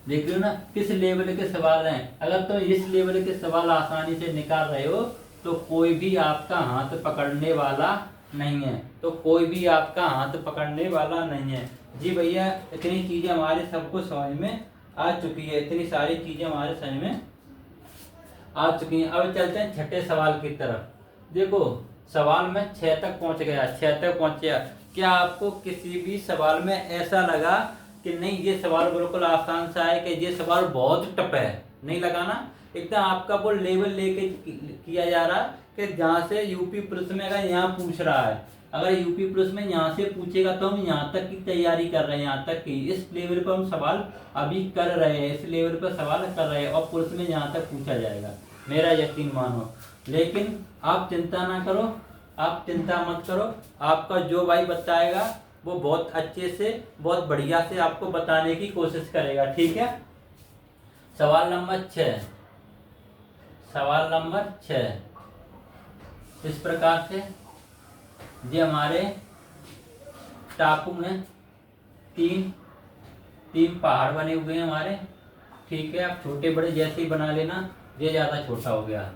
देख रहे हो ना किस लेवल के सवाल हैं। अगर तो इस लेवल के सवाल आसानी से निकाल रहे हो तो कोई भी आपका हाथ पकड़ने वाला नहीं है, तो कोई भी आपका हाथ पकड़ने वाला नहीं है। जी भैया, इतनी चीजें हमारे सबको समझ में आ चुकी है, इतनी सारी चीजें हमारे समझ में आ चुकी हैं। अब चलते हैं छठे सवाल की तरफ। देखो सवाल में 6 तक पहुंच गया, 6 तक पहुंच गया। क्या आपको किसी भी सवाल में ऐसा लगा कि नहीं ये सवाल बिल्कुल आसान सा है, कि ये सवाल बहुत टफ है, नहीं लगा ना। एकदम आपका वो लेवल लेके किया जा रहा कि जहाँ से यूपी पुलिस में अगर यहाँ पूछ रहा है, अगर यूपी पुलिस में यहाँ से पूछेगा तो हम यहाँ तक की तैयारी कर रहे हैं, यहाँ तक की इस लेवल पर हम सवाल अभी कर रहे हैं, इस लेवल पर सवाल कर रहे हैं, और पुलिस में यहाँ तक पूछा जाएगा, मेरा यकीन मानो। लेकिन आप चिंता ना करो, आप चिंता मत करो, आपका जो भाई बताएगा वो बहुत अच्छे से बहुत बढ़िया से आपको बताने की कोशिश करेगा, ठीक है। सवाल नंबर 6, सवाल नंबर 6 इस प्रकार से, ये हमारे टापू में तीन पहाड़ बने हुए हैं हमारे, ठीक है। आप छोटे बड़े जैसे ही बना लेना, ये ज़्यादा छोटा हो गया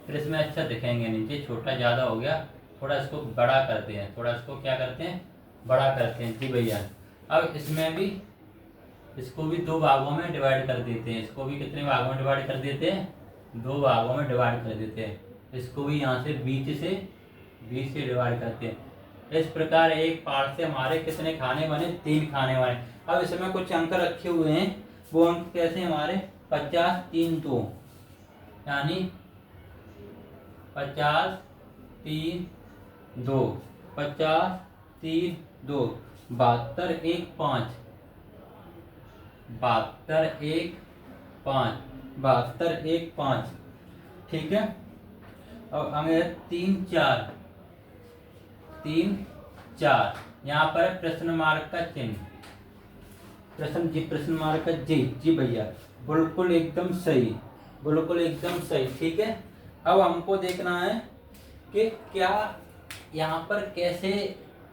फिर इसमें अच्छा दिखेंगे नहीं, ये छोटा ज़्यादा हो गया, थोड़ा इसको बड़ा करते हैं, थोड़ा इसको क्या करते हैं, बड़ा करते हैं जी भैया। अब इसमें भी इसको भी 2 भागों में डिवाइड कर देते हैं, इसको भी कितने भागों में डिवाइड कर देते हैं, 2 भागों में डिवाइड कर देते हैं। इसको भी यहाँ से बीच से डिवाइड करते हैं। इस प्रकार एक पार्ट से हमारे कितने खाने बने, 3 खाने बने। अब इसमें कुछ अंक रखे हुए हैं, वो अंक कैसे हमारे 50 3 2, यानी 50 3 2, 50 3 2, 72 1 5, 72 1 5, 72 1 5, ठीक है। अब हमें 3 4, यहाँ पर प्रश्न मार्क का चिन्ह, प्रश्न जी, प्रश्न मार्क जी, जी भैया, बिल्कुल एकदम सही, बिल्कुल एकदम सही। ठीक है, अब हमको देखना है कि क्या यहाँ पर कैसे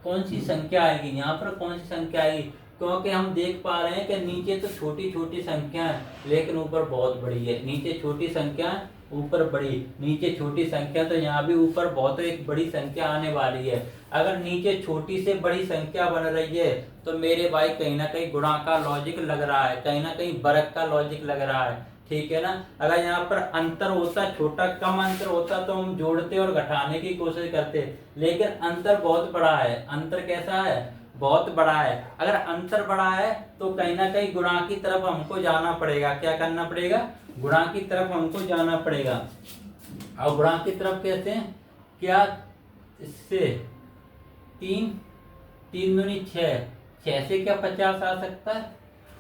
कौन सी संख्या आएगी, यहाँ पर कौन सी संख्या आएगी, क्योंकि हम देख पा रहे हैं कि नीचे तो छोटी छोटी संख्या है लेकिन ऊपर बहुत बड़ी है, नीचे छोटी संख्या ऊपर बड़ी, नीचे छोटी संख्या, तो यहाँ भी ऊपर बहुत एक बड़ी संख्या आने वाली है। अगर नीचे छोटी से बड़ी संख्या बन रही है तो मेरे भाई कहीं ना कहीं गुणा का लॉजिक लग रहा है, कहीं ना कहीं वर्ग का लॉजिक लग रहा है। ठीक है ना, अगर यहाँ पर अंतर होता, छोटा कम अंतर होता तो हम जोड़ते और घटाने की कोशिश करते, लेकिन अंतर बहुत बड़ा है। अंतर कैसा है, बहुत बड़ा है। अगर अंतर बड़ा है तो कहीं ना कहीं गुणा की तरफ हमको जाना पड़ेगा। क्या करना पड़ेगा, गुणा की तरफ हमको जाना पड़ेगा। और गुणा की तरफ कहते हैं क्या, इससे 3, 3 दूनी 6, 6 से क्या 50 आ सकता है,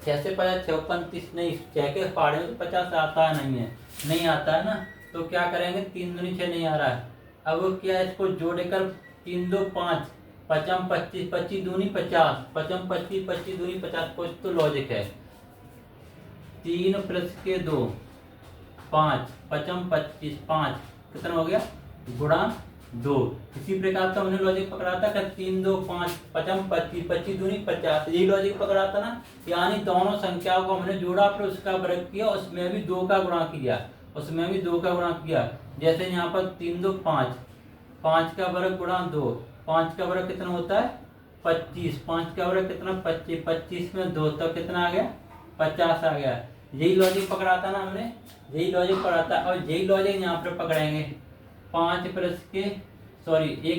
6 से 50, 6 35 नहीं, 6 के पहाड़े में तो 50 आता है, नहीं है, नहीं आता है ना, तो क्या करेंगे, 3 दूनी 6 नहीं आ रहा है, अब क्या इसको जोड़कर 3 2 5, 5 25, 25 दूनी 50, 5 25, 25 दूनी 50, कुछ तो लॉजिक है। 3 प्लस के 2 5, 5 25, 5 कितना हो गया, गुणा 2। इसी प्रकार का हमने लॉजिक पकड़ा था कि 3 2 5, 5 25, 25 दूनी 50, यही लॉजिक पकड़ा था ना। यानी दोनों संख्याओं को हमने जोड़ा फिर उसका वर्ग किया, उसमें भी 2 का गुणा किया, उसमें भी 2 का गुणा किया। जैसे यहाँ पर 3 2 5, 5 का वर्ग गुणा 2, 5 का वर्ग कितना होता है 25, 5 का वर्ग कितना 25, 25 में 2 तो कितना आ गया 50 आ गया। यही लॉजिक पकड़ा था ना हमने, यही लॉजिक पकड़ा था। और यही लॉजिक यहाँ पर पकड़ेंगे, 1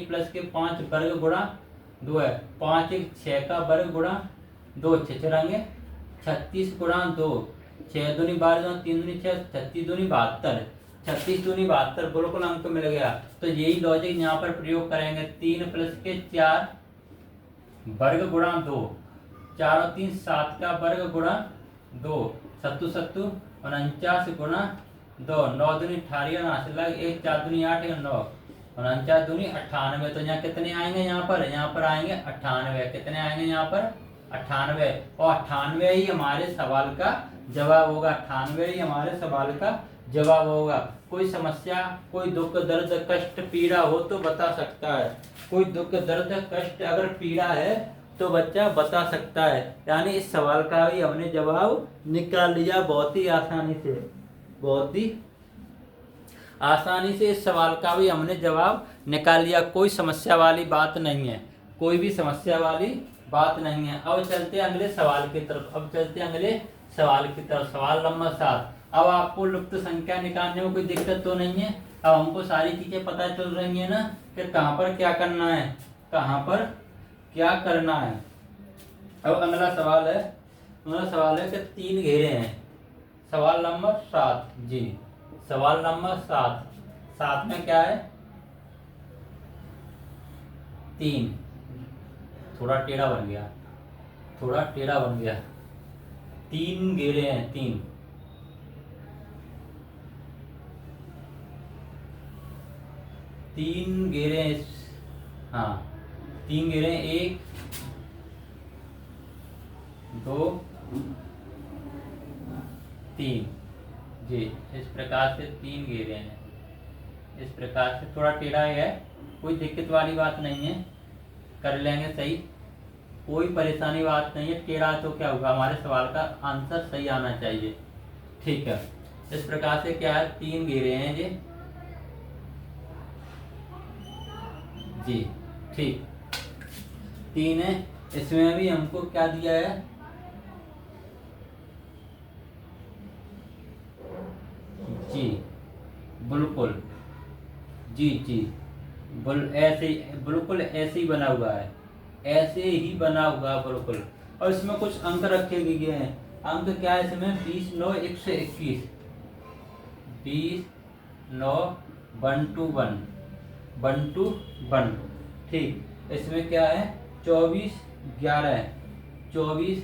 प्लस के 5 वर्ग गुणा 2 है, 5 1 6 का वर्ग गुणा 2, 6 चलेंगे 36 गुणा 2, 6 दूनी 12, 3 दूनी 6, 36 दूनी 72, 36 दूनी 72, बिल्कुल अंक मिल गया। तो यही लॉजिक यहाँ पर प्रयोग करेंगे, 3 प्लस के 4 वर्ग गुणा 2, 4 और 3 7 का वर्ग गुणा 2, 7 7 49 गुणा 2, 9 दूनी 18, 1 4 दूनी 8, 9, 49 दूनी 98। तो यहाँ कितने आएंगे, यहाँ पर आएंगे 98, कितने आएंगे यहाँ पर 98, और 98 ही हमारे सवाल का जवाब होगा, 98 ही हमारे सवाल का जवाब होगा। कोई समस्या, कोई दुख दर्द कष्ट पीड़ा हो तो बता सकता है, कोई दुख दर्द कष्ट अगर पीड़ा है तो बच्चा बता सकता है। यानी इस सवाल का भी हमने जवाब निकाल लिया बहुत ही आसानी से, बहुत ही आसानी से इस सवाल का भी हमने जवाब निकाल लिया। कोई समस्या वाली बात नहीं है, कोई भी समस्या वाली बात नहीं है। अब चलते हैं अगले सवाल की तरफ, अब चलते हैं अगले सवाल की तरफ। सवाल नंबर 7। अब आपको लुप्त संख्या निकालने में कोई दिक्कत तो नहीं है, अब हमको सारी चीजें पता चल रही है ना कि कहाँ पर क्या करना है, कहाँ पर क्या करना है। अब अगला सवाल है कि 3 घेरे हैं। सवाल नंबर 7 जी, सवाल नंबर 7 में क्या है, 3, थोड़ा टेढ़ा बन गया, 3 घेरे हैं, 3 घेरे हैं, हाँ 3 घेरे हैं, 1 2 3 जी, इस प्रकार से 3 घेरे हैं, इस प्रकार से। थोड़ा टेढ़ा है, कोई दिक्कत वाली बात नहीं है, कर लेंगे सही, कोई परेशानी बात नहीं है। टेढ़ा तो क्या होगा, हमारे सवाल का आंसर सही आना चाहिए। ठीक है, इस प्रकार से क्या है, 3 घेरे हैं जी, ठीक 3 है। इसमें भी हमको क्या दिया है, जी बिल्कुल, जी ऐसे बिल्कुल ऐसे ही बना हुआ है, ऐसे ही बना हुआ बिल्कुल। और इसमें कुछ अंक रखे गए हैं, अंक क्या है इसमें, 20 9 121, 20 9 1 2 1 1 2 1। ठीक, इसमें क्या है, 24 11, 24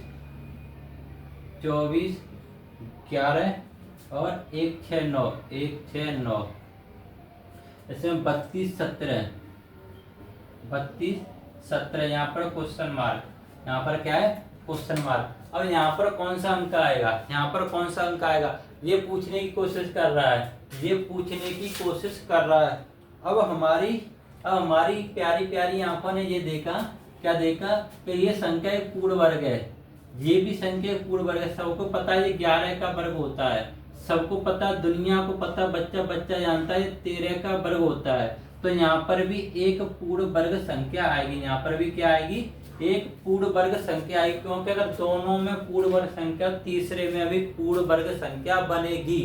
11 और 1 6 9, 1 6 9। इसमें 32 17, यहाँ पर क्वेश्चन मार्क, यहाँ पर क्या है क्वेश्चन मार्क। अब यहाँ पर कौन सा अंक आएगा, यहाँ पर कौन सा अंक आएगा, ये पूछने की कोशिश कर रहा है, ये पूछने की कोशिश कर रहा है। अब हमारी प्यारी प्यारी आंखों ने ये देखा, क्या देखा कि ये संख्या एक पूर्ण वर्ग है, ये भी संख्या एक पूर्ण वर्ग है। सबको पता है ये 11 का वर्ग होता है, सबको पता, दुनिया को पता, बच्चा बच्चा जानता है 13 का वर्ग होता है। तो यहाँ पर भी एक पूर्ण वर्ग संख्या आएगी, यहाँ पर भी क्या आएगी, एक पूर्ण वर्ग संख्या आएगी, क्योंकि अगर दोनों में पूर्ण वर्ग संख्या, तीसरे में भी पूर्ण वर्ग संख्या बनेगी,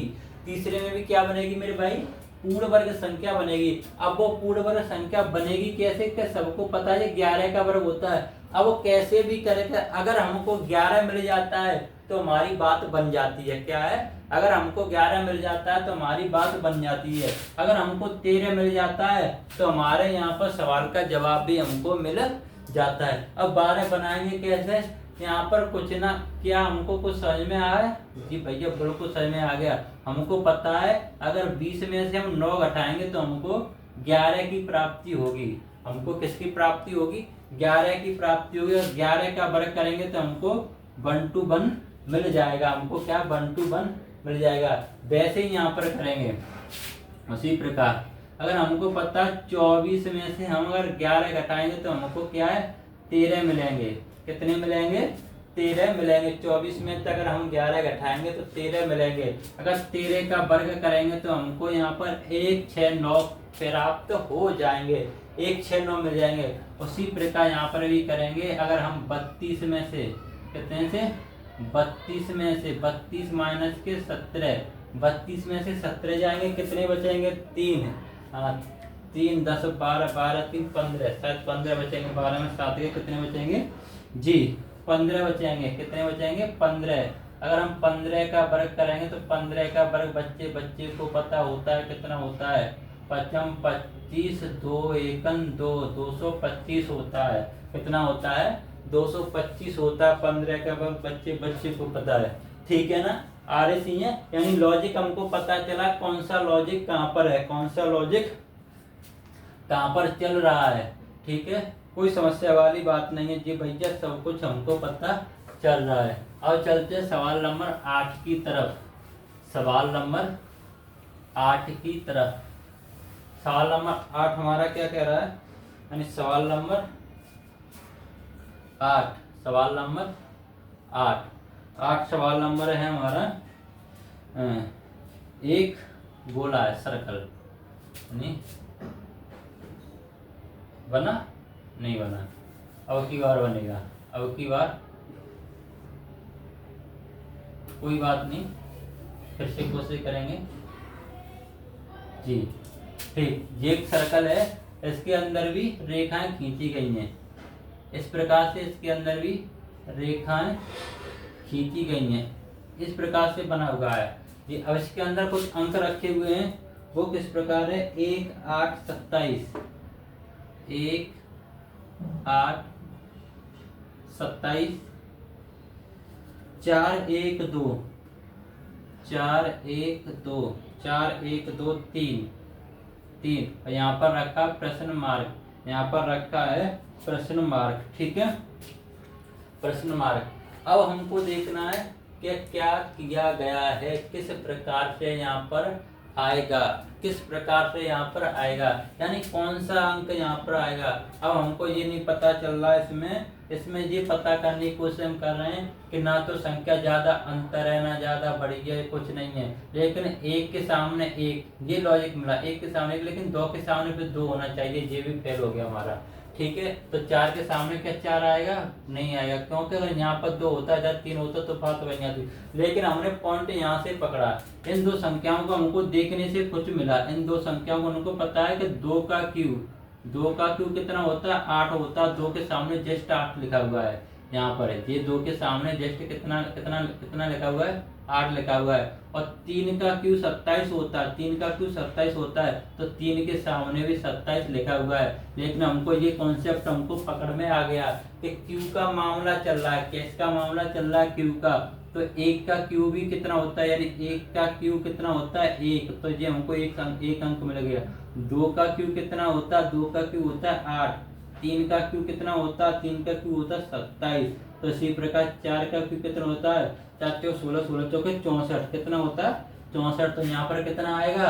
तीसरे में भी क्या बनेगी मेरे भाई, पूर्ण वर्ग संख्या बनेगी। अब वो पूर्ण वर्ग संख्या बनेगी कैसे, क्या सबको पता है 11 का वर्ग होता है। अब वो कैसे भी करेगा, अगर हमको 11 मिल जाता है तो हमारी बात बन जाती है, क्या है, अगर हमको 11 मिल जाता है तो हमारी बात बन जाती है। अगर हमको 13 मिल जाता है तो हमारे यहाँ पर सवाल का जवाब भी हमको मिल जाता है। अब 12 बनाएंगे कैसे, यहाँ पर कुछ ना, क्या हमको कुछ समझ में आया, जी भैया बिल्कुल समझ में आ गया। हमको पता है अगर 20 में से हम 9 घटाएंगे तो हमको 11 की प्राप्ति होगी। हमको किसकी प्राप्ति होगी, 11 की प्राप्ति होगी। और 11 का वर्ग करेंगे तो हमको 1 to 1 मिल जाएगा, हमको क्या 1 to 1 मिल जाएगा। वैसे ही यहाँ पर करेंगे उसी प्रकार। अगर हमको पता 24 में से हम अगर 11 घटाएंगे तो हमको क्या है 13 मिलेंगे। कितने मिलेंगे, 13 मिलेंगे। 24 में से अगर हम 11 घटाएंगे तो 13 मिलेंगे। अगर 13 का वर्ग करेंगे तो हमको यहाँ पर 1, 6, 9 प्राप्त हो जाएंगे, 1, 6, 9 मिल जाएंगे। उसी प्रकार यहाँ पर भी करेंगे। अगर हम 32 में से, कितने से 32 में से 32 माइनस के 17, 32 में से 17 जाएंगे, कितने बचेंगे 3, 3, 10, 12, 12, 3, 15, शायद 15 बचेंगे। 12 में 7 के कितने बचेंगे जी, 15 बचेंगे। कितने बचेंगे 15। अगर हम 15 का वर्ग करेंगे तो 15 का वर्ग बच्चे बच्चे को पता होता है कितना होता है, 5 25, 2 एकन 2, 225 होता है। कितना होता है 225 होता है। 15 का वर्ग बच्चे बच्चे को पता है, ठीक है ना। आर सी है, यानी लॉजिक हमको पता चला कौन सा लॉजिक कहाँ पर है, कौन सा लॉजिक कहाँ पर चल रहा है, ठीक है। कोई समस्या वाली बात नहीं है जी भैया, सब कुछ हमको पता चल रहा है। अब चलते हैं सवाल नंबर 8 की तरफ, सवाल नंबर 8 की तरफ। सवाल नंबर 8 हमारा क्या कह रहा है, यानी सवाल नंबर 8, सवाल नंबर 8 सवाल नंबर है हमारा, एक गोला है सर्कल, नहीं बना, नहीं बना, अब की बार बनेगा, अब की बार कोई बात नहीं, फिर से कोशिश करेंगे जी। ठीक, ये एक सर्कल है, इसके अंदर भी रेखाएं खींची गई हैं, इस प्रकार से इसके अंदर भी रेखाएं खींची गई हैं, इस प्रकार से बना हुआ है जी। अब इसके अंदर कुछ अंक रखे हुए हैं, वो किस प्रकार है, 1, 8, 27, 1, 8, 27, 4, 1, 2, 4, 1, 2, 4, 1, 2, 3, 3, और यहाँ पर रखा प्रश्न मार्क, यहाँ पर रखा है प्रश्न मार्क, ठीक है, प्रश्न मार्क। अब हमको देखना है कि क्या किया गया है, किस प्रकार से यहाँ पर आएगा, किस प्रकार से यहाँ पर आएगा, यानी कौन सा अंक यहाँ पर आएगा। अब हमको ये नहीं पता चल रहा है, इसमें ये पता करने की कोशिश हम कर रहे हैं कि ना तो संख्या ज्यादा अंतर है ना ज्यादा बड़ी है, कुछ नहीं है, लेकिन एक के सामने एक, ये लॉजिक मिला, एक के सामने एक, लेकिन 2 के सामने फिर 2 होना चाहिए, ये भी फेल हो गया हमारा, ठीक है। तो 4 के सामने क्या 4 आएगा, नहीं आएगा, क्योंकि अगर यहाँ पर 2 होता है, 3 होता तो बात बन जाती। लेकिन हमने पॉइंट यहाँ से पकड़ा, इन 2 संख्याओं को हमको देखने से कुछ मिला, इन 2 संख्याओं को हमको पता है कि 2 का क्यू कितना होता है, 8 होता है। 2 के सामने जस्ट 8 लिखा हुआ है, यहाँ पर है ये 2 के सामने जस्ट कितना लिखा हुआ है, 8 लिखा हुआ है। और 3 का क्यू 27 होता है, 3 का क्यू 27 होता है, तो 3 के सामने भी 27 लिखा हुआ है। लेकिन हमको ये कॉन्सेप्ट हमको पकड़ में आ गया कि क्यू का मामला चल रहा है, किसका मामला चल रहा है, क्यू का। तो 1 का क्यू भी कितना होता है, यानी 1 का क्यू कितना होता है 1, तो ये हमको एक अंक मिल गया। 2 का क्यू कितना होता है, 2 का क्यू होता है 8, 3 का क्यू कितना होता है, 3 का क्यू होता है 27, तो इसी प्रकार 4 का क्यूब कितना होता है, 4 चौके 16, 16 चौके 64, कितना होता है 64। तो यहाँ पर कितना आएगा,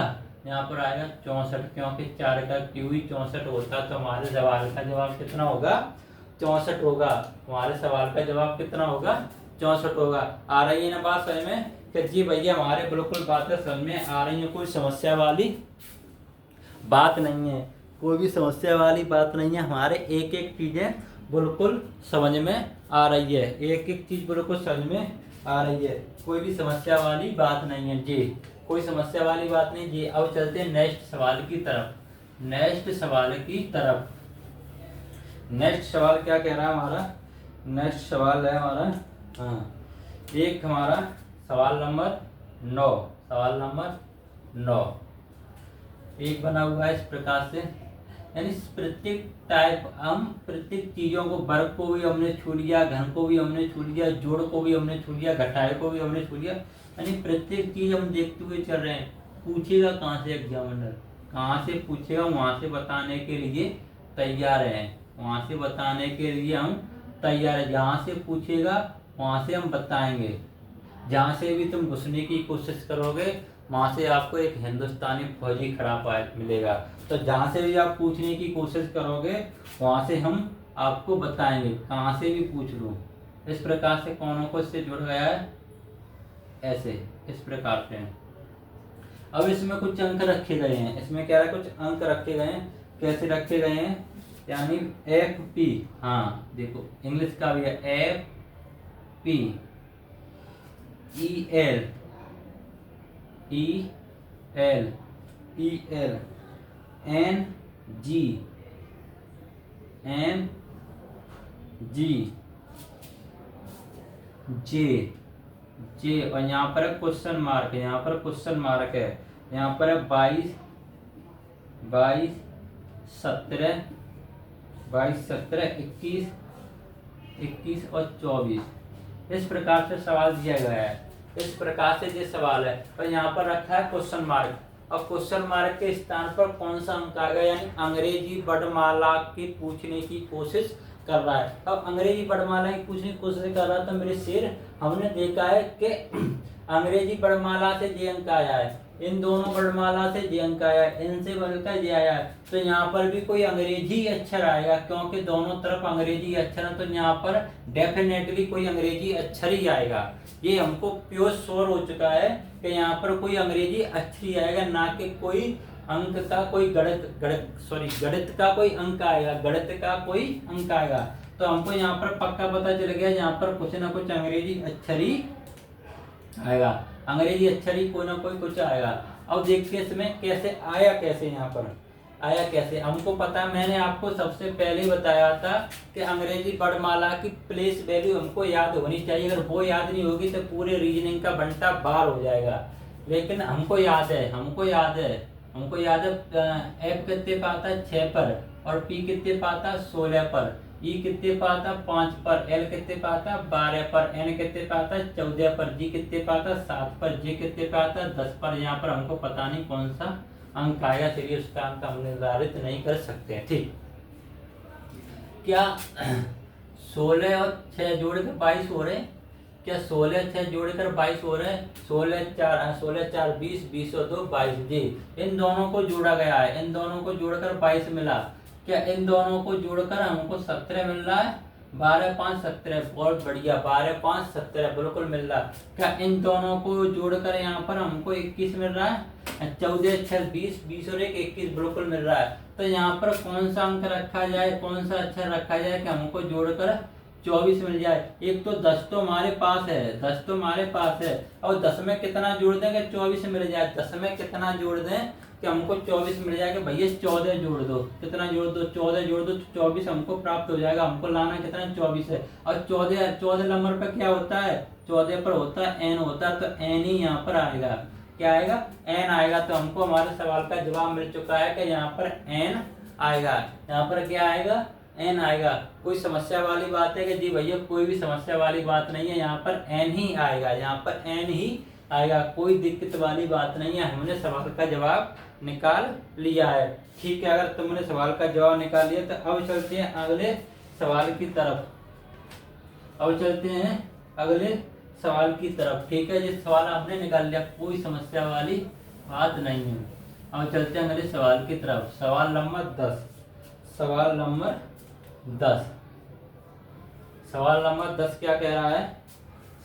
यहाँ पर आएगा 64, क्योंकि 4 का क्यूब ही 64 होता है। तो हमारे सवाल का जवाब कितना होगा, 64 होगा। हमारे सवाल का जवाब कितना होगा, 64 होगा। आ रही है ना बात समझ में कि जी भैया हमारे बिल्कुल बातें समझ में आ रही है, कोई समस्या वाली बात नहीं है, कोई भी समस्या वाली बात नहीं है। हमारे एक एक चीजें बिल्कुल समझ में आ रही है, एक एक चीज बिल्कुल समझ में आ रही है, कोई भी समस्या वाली बात नहीं है जी, कोई समस्या वाली बात नहीं जी। अब चलते हैं नेक्स्ट सवाल की तरफ, नेक्स्ट सवाल की तरफ। नेक्स्ट सवाल क्या कह रहा है हमारा, नेक्स्ट सवाल है हमारा एक हमारा सवाल नंबर 9, सवाल नंबर 9 एक बना हुआ है इस प्रकार से, यानी प्रत्येक टाइप हम प्रत्येक चीजों को, वर्ग को भी हमने छू लिया, घन को भी हमने छू लिया, जोड़ को भी हमने छू लिया, घटाए को भी हमने छू लिया, यानी प्रत्येक चीज हम देखते हुए चल रहे हैं। पूछेगा कहाँ से एग्जामिनर, कहाँ से पूछेगा, वहां से बताने के लिए तैयार हैं, वहां से बताने के लिए हम तैयार है। जहाँ से पूछेगा वहां से हम बताएंगे, जहाँ से भी तुम घुसने की कोशिश करोगे वहां से आपको एक हिंदुस्तानी फौजी खड़ा पाया मिलेगा। तो जहाँ से भी आप पूछने की कोशिश करोगे वहां से हम आपको बताएंगे, कहाँ से भी पूछ लो। इस प्रकार से कौनों को इससे जुड़ गया है, ऐसे इस प्रकार से। अब इसमें कुछ अंक रखे गए हैं, इसमें क्या है कुछ अंक रखे गए हैं, कैसे रखे गए हैं, यानी एफ पी, हाँ देखो इंग्लिश का भी है, F P E L N G J और यहाँ पर क्वेश्चन मार्क है, यहाँ पर क्वेश्चन मार्क है, यहाँ पर 22 17 21 और 24 इस प्रकार से सवाल दिया गया है। इस प्रकार से ये सवाल है और यहाँ पर रखा है क्वेश्चन मार्क, और क्वेश्चन मार्क के स्थान पर कौन सा अंक आएगा, यानी अंग्रेजी वर्णमाला की पूछने की कोशिश कर रहा है। अब अंग्रेजी वर्णमाला की पूछने की कोशिश कर रहा है तो मेरे शेर हमने देखा है कि अंग्रेजी वर्णमाला से ये अंक आया है, इन दोनों वर्णमाला से ये अंक आया है, इनसे बनकर ये आया है। तो यहाँ पर भी कोई अंग्रेजी अक्षर आएगा, क्योंकि दोनों तरफ अंग्रेजी अक्षर है, तो यहाँ पर डेफिनेटली कोई अंग्रेजी अक्षर ही आएगा। ये हमको प्योर श्योर हो चुका है कि यहाँ पर कोई अंग्रेजी अक्षर ही आएगा, ना कि कोई अंक का कोई गणित का कोई अंक आएगा, गणित का कोई अंक आएगा। तो हमको यहाँ पर पक्का पता चल गया, यहाँ पर कुछ ना कुछ अंग्रेजी अक्षर ही आएगा, अंग्रेजी अक्षर ही कोई ना कोई कुछ आएगा। अब देखते हैं इसमें कैसे आया, कैसे यहाँ पर आया कैसे। हमको पता, मैंने आपको सबसे पहले बताया था कि अंग्रेजी वर्णमाला की प्लेस वैल्यू हमको याद होनी चाहिए, अगर वो याद नहीं होगी तो पूरे रीजनिंग का बंटा बार हो जाएगा। लेकिन हमको याद है एफ कितने पे आता है 6 पर, और पी कितने पे आता है 16 पर, ई कितने पे आता है 5 पर, एल कितने पे आता है 12 पर, एन कितने पे आता है 14 पर, जी कितने पे आता है 7 पर, जे कितने पे आता है 10 पर। यहाँ पर हमको पता नहीं कौन सा अंक आएगा, चलिए उसका अंक हम निर्धारित नहीं कर सकते हैं। ठीक, क्या 16 और 6 जोड़कर 22 हो रहे हैं, क्या 16 6 जोड़कर 22 हो रहे हैं, 16 4 20, 20 और 2 22 जी। इन दोनों को जोड़ा गया है, इन दोनों को जोड़कर 22 मिला, क्या इन दोनों को जोड़कर हमको 17 मिल रहा है, 12 5 17, बहुत बढ़िया, 12 5 17 बिल्कुल मिल रहा है। क्या इन दोनों को जोड़कर यहाँ पर हमको 21 मिल रहा है, 14 6 20, 20 और 1 21 बिल्कुल मिल रहा है। तो यहाँ पर कौन सा अंक रखा जाए, कौन सा अक्षर रखा जाए कि हमको जोड़कर 24 मिल जाए। एक तो 10 तो हमारे पास है, 10 तो हमारे पास है, और 10 में कितना जोड़ दें कि 24 मिल जाए, 10 में कितना जोड़ दें कि हमको 24 मिल जाएगा। भैया 14 जोड़ दो, कितना जोड़ दो 14 जोड़ दो, 24 हमको प्राप्त हो जाएगा। हमको लाना कितना 24 है, और 14 नंबर पर क्या होता है, 14 पर होता है एन होता है, तो एन ही यहाँ पर आएगा, क्या आएगा एन आएगा। तो हमको हमारे सवाल का जवाब मिल चुका है कि यहाँ पर एन आएगा, यहाँ पर क्या आएगा एन आएगा। कोई समस्या वाली बात है कि जी भैया कोई भी समस्या वाली बात नहीं है, यहाँ पर एन ही आएगा, यहाँ पर एन ही आएगा, कोई दिक्कत वाली बात नहीं है। हमने सवाल का जवाब निकाल लिया है। ठीक है, अगर तुमने सवाल का जवाब निकाल लिया तो अब चलते हैं अगले सवाल की तरफ। अब चलते हैं अगले सवाल की तरफ। ठीक है, जिस सवाल आपने निकाल लिया, कोई समस्या वाली बात नहीं है। अब चलते हैं अगले सवाल की तरफ। सवाल नंबर 10। सवाल नंबर 10। सवाल नंबर 10 क्या कह रहा है?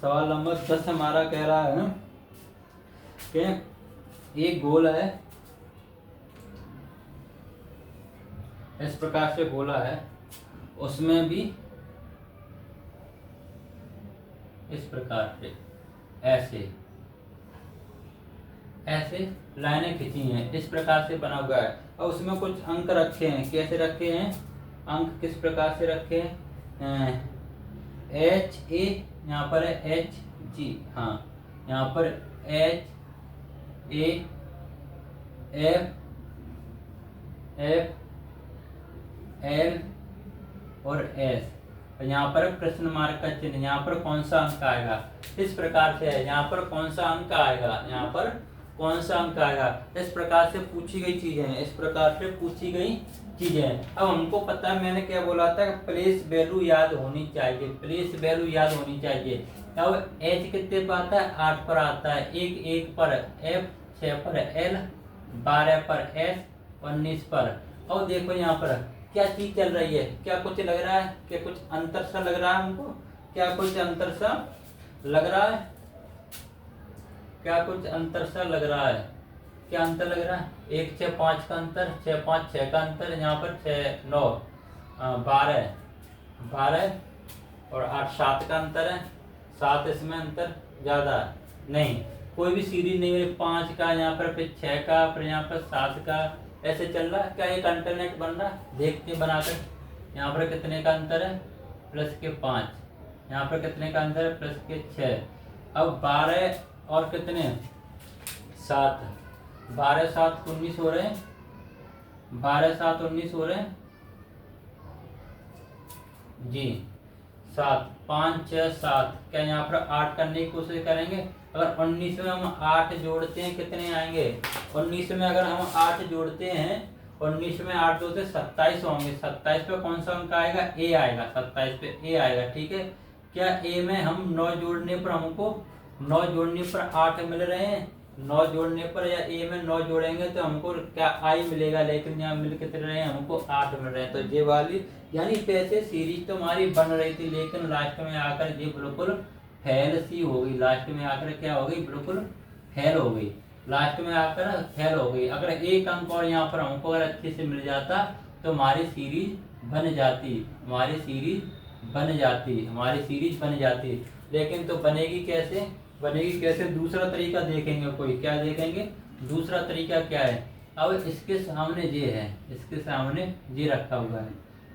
सवाल नंबर 10 हमारा कह रहा है कि एक गोल है, इस प्रकार से गोला है, उसमें भी इस प्रकार से ऐसे ऐसे लाइनें खींची हैं, इस प्रकार से बना हुआ है और उसमें कुछ अंक रखे हैं। कैसे रखे हैं? अंक किस प्रकार से रखे हैं? एच ए, यहाँ पर है एच जी, हाँ यहाँ पर H A F F L और एस, और यहाँ पर प्रश्न मार्क का चिन्ह। यहाँ पर कौन सा अंक आएगा? इस प्रकार से है, यहाँ पर कौन सा अंक आएगा? यहाँ पर कौन सा अंक आएगा? इस प्रकार से पूछी गई चीजें हैं, इस प्रकार से पूछी गई चीजें हैं। अब हमको पता है, मैंने क्या बोला था, प्लेस वैल्यू याद होनी चाहिए, प्लेस वैल्यू याद होनी चाहिए। अब एच कितने पर आता है? 8 पर आता है, 1 पर, एफ 6 पर, एल 12 पर, एस 19 पर। और देखो यहाँ पर क्या चीज चल रही है? क्या कुछ लग रहा है? क्या कुछ अंतर सा लग रहा है हमको? क्या कुछ अंतर सा लग रहा है? क्या कुछ अंतर सा लग रहा है? क्या अंतर लग रहा है? 1 6 5 का अंतर, 6 5 6 का अंतर, यहाँ पर 6 9 12 12 और 8 7 का अंतर है। 7 इसमें अंतर ज्यादा नहीं, कोई भी सीरीज नहीं है। 5 का यहाँ पर, फिर 6 का, फिर यहाँ पर 7 का, ऐसे चल रहा है। क्या एक अल्टरनेट बन रहा है? देखते हैं बनाकर। यहाँ पर कितने का अंतर है? प्लस के 5। यहाँ पर कितने का अंतर है? प्लस के 6। अब 12 और कितने? 7। 12 7 19 हो रहे हैं, 12 7 19 हो रहे हैं जी। 7 5 6 7, क्या यहाँ पर 8 करने की कोशिश करेंगे? अगर 19 में हम 8 जोड़ते हैं कितने आएंगे? 19 में अगर हम 8 जोड़ते हैं, 19 में 8 जोड़ते 27 होंगे। 27 पे कौन सा अंक आएगा? ए आएगा, 27 पे ए आएगा। ठीक है, क्या ए में हम 9 जोड़ने पर, हमको 9 जोड़ने पर 8 मिल रहे हैं? 9 जोड़ने पर या ए में 9 जोड़ेंगे तो हमको क्या आई मिलेगा, लेकिन यहाँ मिल कितने रहे हैं? हमको 8 मिल रहे हैं। तो ये वाली यानी पैसे सीरीज तो हमारी बन रही थी, लेकिन लास्ट में आकर ये बिल्कुल फेल सी हो गई। लास्ट में आकर क्या हो गई? बिल्कुल फेल हो गई। लास्ट में आकर फेल हो गई। अगर एक अंक और यहाँ पर हमको अगर अच्छे से मिल जाता तो हमारी सीरीज बन जाती, हमारी सीरीज बन जाती, हमारी सीरीज बन जाती। लेकिन तो बनेगी कैसे? बनेगी कैसे? दूसरा तरीका देखेंगे। कोई क्या देखेंगे? दूसरा तरीका क्या है? अब इसके सामने ये है, इसके सामने ये रखा हुआ है,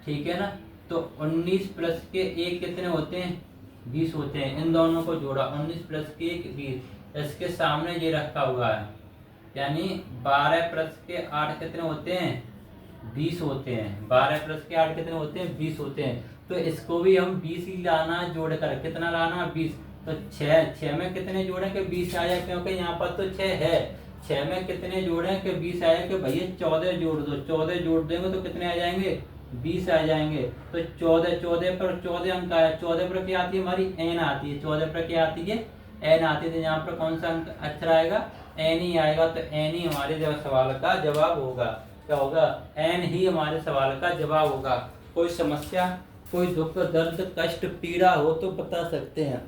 ठीक है ना। तो 19 प्लस के 1 कितने होते हैं? 20 होते हैं। इन दोनों को जोड़ा, 19 प्लस के 1 20। इसके सामने ये रखा हुआ है, यानी 12 प्लस के 8 कितने होते हैं? 20 होते हैं। 12 प्लस के 8 कितने होते हैं? 20 होते हैं। तो इसको भी हम 20 ही लाना है जोड़कर। कितना लाना है? 20। तो 6 में कितने जोड़े कि 20 आया, क्योंकि यहाँ पर तो 6 है। 6 में कितने जोड़े कि 20 आया, कि भैया 14 जोड़ दो। 14 जोड़ देंगे तो कितने आ जाएंगे? 20 आ जाएंगे। तो 14 पर 14 अंक आया। 14 पर क्या आती है? हमारी एन आती है। 14 पर क्या आती है? एन आती है। तो यहाँ पर कौन सा अंक अक्षर आएगा? एन ही आएगा। तो एन ही हमारे सवाल का जवाब होगा। क्या होगा? एन ही हमारे सवाल का जवाब होगा। कोई समस्या, कोई दुख दर्द कष्ट पीड़ा हो तो बता सकते हैं।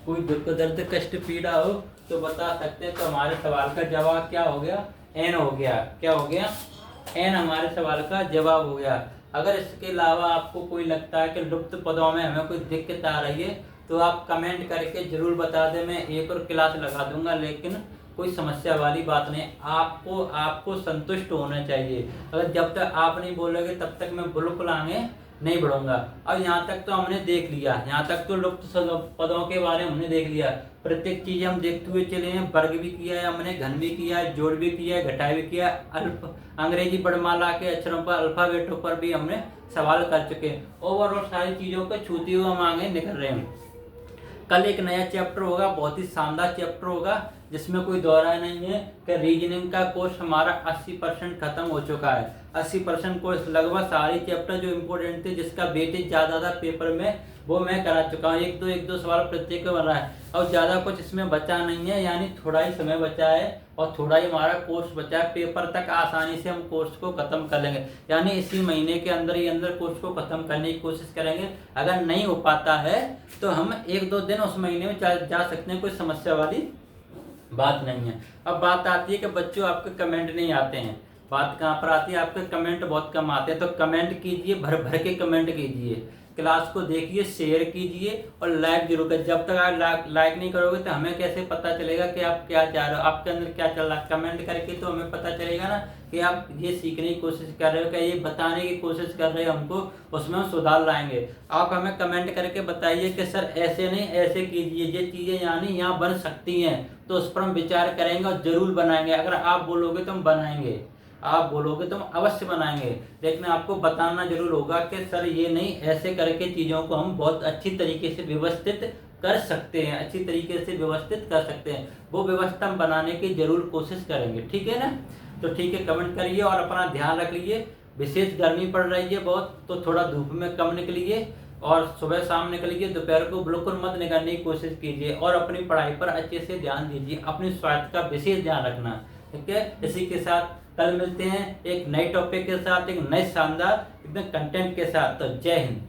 कोई दुख दर्द कष्ट पीड़ा हो तो बता सकते हैं। तो हमारे सवाल का जवाब क्या हो गया? एन हो गया। क्या हो गया? एन हमारे सवाल का जवाब हो गया। अगर इसके अलावा आपको कोई लगता है कि लुप्त पदों में हमें कोई दिक्कत आ रही है तो आप कमेंट करके जरूर बता दें। मैं एक और क्लास लगा दूंगा, लेकिन कोई समस्या वाली बात नहीं। आपको संतुष्ट होना चाहिए। अगर जब तक आप नहीं बोलोगे तब तक मैं बिल्कुल आगे नहीं बढ़ूंगा। अब यहाँ तक तो हमने देख लिया, यहाँ तक तो लुप्त पदों के बारे में हमने देख लिया। प्रत्येक चीज हम देखते हुए चले हैं। वर्ग भी किया है हमने, घन भी किया है, जोड़ भी किया है, घटाई भी किया है। अंग्रेजी वर्णमाला के अक्षरों पर, अल्फाबेटों पर भी हमने सवाल कर चुके हैं। ओवरऑल सारी चीजों को छूते हुए हम आगे निकल रहे हैं। कल एक नया चैप्टर होगा, बहुत ही शानदार चैप्टर होगा, जिसमें कोई दौरा नहीं है कि रीजनिंग का कोर्स हमारा 80% खत्म हो चुका है। 80% कोर्स लगभग सारे चैप्टर जो इम्पोर्टेंट थे, जिसका वेटेज ज़्यादा था पेपर में, वो मैं करा चुका हूँ। एक दो सवाल प्रत्येक में बन रहा है और ज़्यादा कुछ इसमें बचा नहीं है, यानी थोड़ा ही समय बचा है और थोड़ा ही हमारा कोर्स बचा है। पेपर तक आसानी से हम कोर्स को ख़त्म कर लेंगे, यानी इसी महीने के अंदर ही अंदर कोर्स को ख़त्म करने की कोशिश करेंगे। अगर नहीं हो पाता है तो हम 1-2 दिन उस महीने में जा सकते हैं, कोई समस्या वाली बात नहीं है। अब बात आती है कि बच्चों आपके कमेंट नहीं आते हैं। बात कहाँ पर आती है, आपके कमेंट बहुत कम आते हैं। तो कमेंट कीजिए, भर भर के कमेंट कीजिए, क्लास को देखिए, शेयर कीजिए और लाइक जरूर करें। जब तक आप लाइक नहीं करोगे तो हमें कैसे पता चलेगा कि आप क्या चाह रहे हो, आपके अंदर क्या चल रहा है। कमेंट करके तो हमें पता चलेगा ना कि आप ये सीखने की कोशिश कर रहे हो, क्या ये बताने की कोशिश कर रहे हो हमको, उसमें हम सुधार लाएंगे। आप हमें कमेंट करके बताइए कि सर ऐसे नहीं ऐसे कीजिए, ये चीज़ें यानी यहाँ बन सकती हैं, तो उस पर हम विचार करेंगे और ज़रूर बनाएंगे। अगर आप बोलोगे तो हम बनाएंगे, आप बोलोगे तो हम अवश्य बनाएंगे। लेकिन आपको बताना जरूर होगा कि सर ये नहीं, ऐसे करके चीज़ों को हम बहुत अच्छी तरीके से व्यवस्थित कर सकते हैं, अच्छी तरीके से व्यवस्थित कर सकते हैं। वो व्यवस्था हम बनाने की जरूर कोशिश करेंगे, ठीक है ना। तो ठीक है, कमेंट करिए और अपना ध्यान रख लीजिए। विशेष गर्मी पड़ रही है बहुत, तो थोड़ा धूप में कम निकलिए और सुबह शाम निकलिए, दोपहर को बिल्कुल मत निकलने की कोशिश कीजिए और अपनी पढ़ाई पर अच्छे से ध्यान दीजिए। अपनी स्वास्थ्य का विशेष ध्यान रखना, ठीक है। इसी के साथ कल मिलते हैं एक नए टॉपिक के साथ, एक नए शानदार एकदम कंटेंट के साथ। तो जय हिंद।